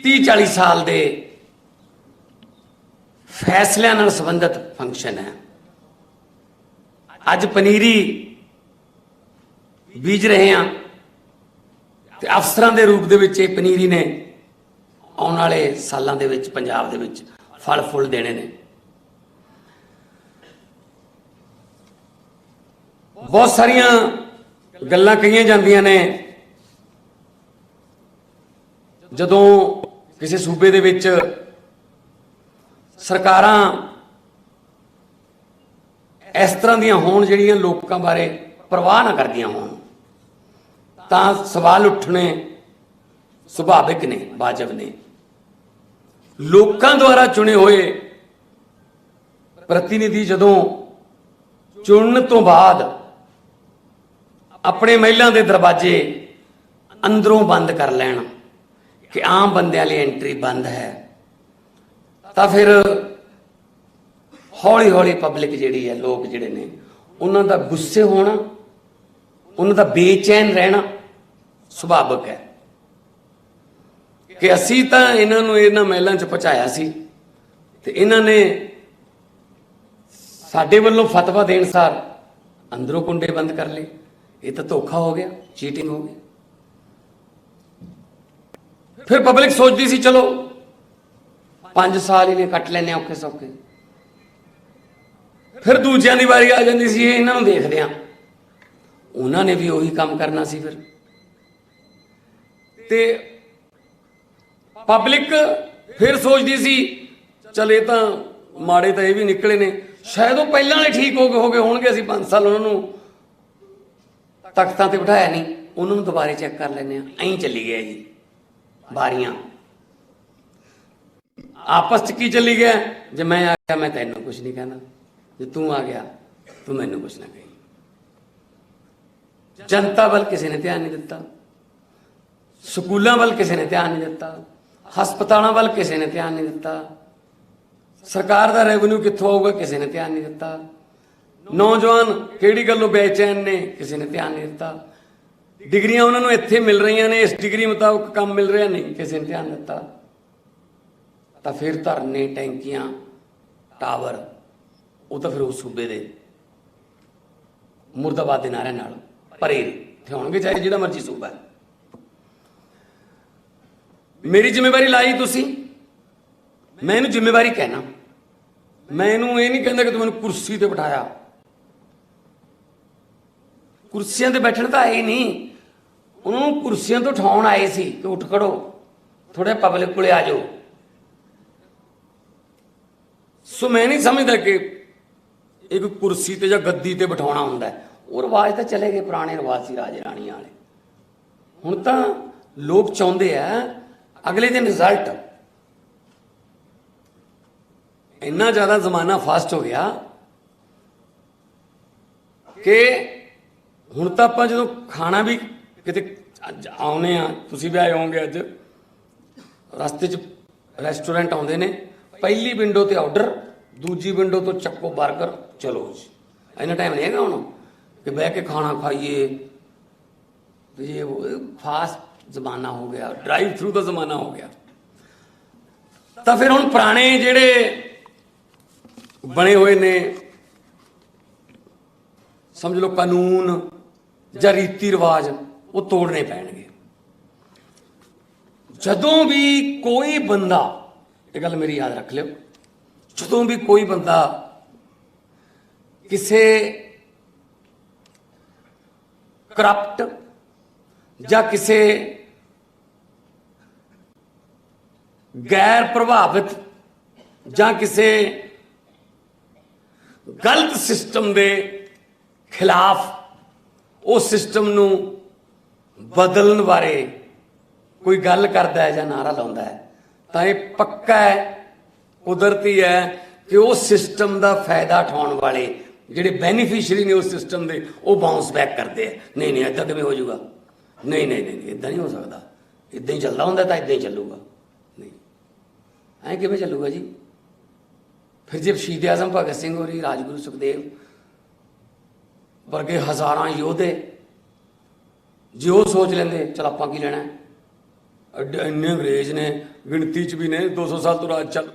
S12: 30-40 साल दे फैसलों नाल संबंधित फंक्शन है। अज पनीरी बीज रहे हैं ते अफसरां दे रूप दे विच पनीरी ने आने वाले सालों दे विच पंजाब दे विच फल फुल देने ने। बहुत सारियां गल्लां कहीआं जांदियां ने जदों किसी सूबे दे विच सरकारां इस तरह दीआं होण जिहड़ियां लोकां बारे परवाह ना करदियां होण, तां सवाल उठने सुभाविक ने, वाजिब ने। लोकां द्वारा चुने होए प्रतिनिधि जदों चुनण तो बाद अपने महिला के दरवाजे अंदरों बंद कर लैन कि आम बंदे वाली एंट्री बंद है, तो फिर हौली हौली पब्लिक जिहड़ी है, लोग जिहड़े ने उन्हां दा गुस्से होना, उन्हां दा बेचैन रहना सुभाविक है कि असी तो इन्हां नूं इन्हां महिलां च पहुंचाया सी ते इन्हां ने साडे वल्लों फतवा देण सार अंदरों कुंडे बंद कर लए। ये तो धोखा हो गया, चीटिंग हो गई। फिर पब्लिक सोचती सी चलो 5 साल ही ने कट लेने औखे सौखे, फिर दूजियां दी वारी आ जाती सी, इन्हां नूं देखदे आ, उन्होंने भी उही काम करना सी। फिर ते पब्लिक फिर सोचती सी चल ये तो माड़े तो ये भी निकले ने, शायद वो पहले वाले ठीक हो गए होणगे, असीं 5 साल उन्होंने तख्तां ते बिठाया नहीं, उन्होंने दोबारे चैक कर लेने। ऐं चली गया जी बारियां, आपस च की चली गया, जे मैं आ गया मैं तैनूं कुछ नहीं कहना, जे तू आ गया तू मैनूं कुछ ना कही। ਜਨਤਾ ਵੱਲ ਕਿਸੇ ਨੇ ਧਿਆਨ ਨਹੀਂ ਦਿੱਤਾ, ਸਕੂਲਾਂ ਵੱਲ ਕਿਸੇ ਨੇ ਧਿਆਨ ਨਹੀਂ ਦਿੱਤਾ, ਹਸਪਤਾਲਾਂ ਵੱਲ ਕਿਸੇ ਨੇ ਧਿਆਨ ਨਹੀਂ ਦਿੱਤਾ, ਸਰਕਾਰ ਦਾ ਰੈਵਨਿਊ ਕਿੱਥੋਂ ਆਊਗਾ ਕਿਸੇ ਨੇ ਧਿਆਨ ਨਹੀਂ ਦਿੱਤਾ, ਨੌਜਵਾਨ ਕਿਹੜੀ ਗੱਲੋਂ ਬੇਚੈਨ ਨੇ ਕਿਸੇ ਨੇ ਧਿਆਨ ਨਹੀਂ ਦਿੱਤਾ, ਡਿਗਰੀਆਂ ਉਹਨਾਂ ਨੂੰ ਇੱਥੇ ਮਿਲ ਰਹੀਆਂ ਨੇ, ਇਸ ਡਿਗਰੀ ਮੁਤਾਬਕ ਕੰਮ ਮਿਲ ਰਿਹਾ ਨਹੀਂ, ਕਿਸੇ ਨੇ ਧਿਆਨ ਦਿੱਤਾ। ਤਾਂ ਫਿਰ ਧਰਨੇ, ਟੈਂਕੀਆਂ, ਟਾਵਰ, ਉਹ ਤਾਂ ਫਿਰ ਉਸ ਸੂਬੇ ਦੇ ਮੁਰਦਾਬਾਦ ਦੇ ਨਾਰਿਆਂ ਨਾਲ ਭਰੇ ਇੱਥੇ ਹੋਣਗੇ, ਚਾਹੇ ਜਿਹੜਾ ਮਰਜ਼ੀ ਸੂਬਾ ਹੈ। ਮੇਰੀ ਜ਼ਿੰਮੇਵਾਰੀ ਲਾਈ ਤੁਸੀਂ, ਮੈਂ ਇਹਨੂੰ ਜ਼ਿੰਮੇਵਾਰੀ ਕਹਿਣਾ, ਮੈਂ ਇਹਨੂੰ ਇਹ ਨਹੀਂ ਕਹਿੰਦਾ ਕਿ ਤੂੰ ਮੈਨੂੰ ਕੁਰਸੀ ਤੇ ਬਿਠਾਇਆ। ਕੁਰਸੀਆਂ ਤੇ ਬੈਠਣ ਤਾਂ ਆਏ ਨਹੀਂ, ਉਹਨਾਂ ਨੂੰ ਕੁਰਸੀਆਂ ਤੋਂ ਉਠਾਉਣ ਆਏ ਸੀ ਕਿ ਉੱਠ ਖੜੋ, ਥੋੜੇ ਪਬਲਿਕ ਕੋਲੇ ਆ ਜਾਓ। ਸੋ ਮੈਂ ਨਹੀਂ ਸਮਝਦਾ ਕਿ ਇੱਕ ਕੁਰਸੀ ਤੇ ਜਾਂ ਗੱਦੀ ਤੇ ਬਿਠਾਉਣਾ ਹੁੰਦਾ ਹੈ। ਉਹ ਰਿਵਾਜ ਤਾਂ ਚਲੇ ਗਏ, ਪੁਰਾਣੇ ਰਿਵਾਜ ਸੀ ਰਾਜੇ ਰਾਣੀਆਂ ਵਾਲੇ। ਹੁਣ ਤਾਂ ਲੋਕ ਚਾਹੁੰਦੇ ਆ ਅਗਲੇ ਦਿਨ ਰਿਜ਼ਲਟ। ਇੰਨਾ ਜ਼ਿਆਦਾ ਜ਼ਮਾਨਾ ਫਾਸਟ ਹੋ ਗਿਆ ਕਿ ਹੁਣ ਤਾਂ ਆਪਾਂ ਜਦੋਂ ਖਾਣਾ ਵੀ ਕਿਤੇ ਅੱਜ ਆਉਨੇ ਆ, ਤੁਸੀਂ ਵੀ ਆਏ ਹੋਵੋਗੇ ਅੱਜ, ਰਸਤੇ 'ਚ ਰੈਸਟੋਰੈਂਟ ਆਉਂਦੇ ਨੇ, ਪਹਿਲੀ ਵਿੰਡੋ ਤੇ ਆਰਡਰ, ਦੂਜੀ ਵਿੰਡੋ ਤੋਂ ਚੱਕੋ ਬਰਗਰ, ਚਲੋ ਜੀ। ਇੰਨਾ ਟਾਈਮ ਨਹੀਂ ਹੈਗਾ ਹੁਣ ਕਿ ਬਹਿ ਕੇ ਖਾਣਾ ਖਾਈਏ। ਇਹ ਫਾਸਟ ਜ਼ਮਾਨਾ ਹੋ ਗਿਆ, ਡਰਾਈਵ ਥਰੂ ਦਾ ਜ਼ਮਾਨਾ ਹੋ ਗਿਆ। ਤਾਂ ਫਿਰ ਹੁਣ ਪੁਰਾਣੇ ਜਿਹੜੇ ਬਣੇ ਹੋਏ ਨੇ, ਸਮਝ ਲਓ ਕਾਨੂੰਨ ਜਾਂ ਰੀਤੀ ਰਿਵਾਜ, ਉਹ ਤੋੜਨੇ ਪੈਣਗੇ। ਜਦੋਂ ਵੀ ਕੋਈ ਬੰਦਾ, ਇਹ ਗੱਲ ਮੇਰੀ ਯਾਦ ਰੱਖ ਲਿਓ, ਜਦੋਂ ਵੀ ਕੋਈ ਬੰਦਾ ਕਿਸੇ ਕਰਪਟ ਜਾਂ ਕਿਸੇ ਗੈਰ ਪ੍ਰਭਾਵਿਤ ਜਾਂ ਕਿਸੇ ਗਲਤ ਸਿਸਟਮ ਦੇ ਖਿਲਾਫ ਉਸ ਸਿਸਟਮ ਨੂੰ ਬਦਲਣ ਬਾਰੇ ਕੋਈ ਗੱਲ ਕਰਦਾ ਹੈ ਜਾਂ ਨਾਰਾ ਲਾਉਂਦਾ ਹੈ, ਤਾਂ ਇਹ ਪੱਕਾ ਹੈ, ਕੁਦਰਤੀ ਹੈ ਕਿ ਉਸ ਸਿਸਟਮ ਦਾ ਫਾਇਦਾ ਉਠਾਉਣ ਵਾਲੇ ਜਿਹੜੇ ਬੈਨੀਫੀਸ਼ੀਅਰੀ ਨੇ ਉਸ ਸਿਸਟਮ ਦੇ, ਉਹ ਬਾਉਂਸ ਬੈਕ ਕਰਦੇ ਆ। ਨਹੀਂ ਨਹੀਂ, ਇੱਦਾਂ ਕਿਵੇਂ ਹੋ ਜਾਊਗਾ, ਨਹੀਂ ਨਹੀਂ ਨਹੀਂ, ਇੱਦਾਂ ਨਹੀਂ ਹੋ ਸਕਦਾ, ਇੱਦਾਂ ਹੀ ਚੱਲਦਾ ਹੁੰਦਾ ਤਾਂ ਇੱਦਾਂ ਹੀ ਚੱਲੂਗਾ, ਨਹੀਂ ਐਂ ਕਿਵੇਂ ਚੱਲੂਗਾ ਜੀ। ਫਿਰ ਜੇ ਸ਼ਹੀਦ ਆਜ਼ਮ ਭਗਤ ਸਿੰਘ ਹੋਰੀ, ਰਾਜਗੁਰੂ ਸੁਖਦੇਵ ਵਰਗੇ ਹਜ਼ਾਰਾਂ ਯੋਧੇ ਜੇ ਉਹ ਸੋਚ ਲੈਂਦੇ ਚਲ ਆਪਾਂ ਕੀ ਲੈਣਾ, ਇੰਨੇ ਅੰਗਰੇਜ਼ ਨੇ, ਗਿਣਤੀ 'ਚ ਵੀ ਨੇ, 200 ਸਾਲ ਤੋਂ ਰਾਜ ਚੱਲ,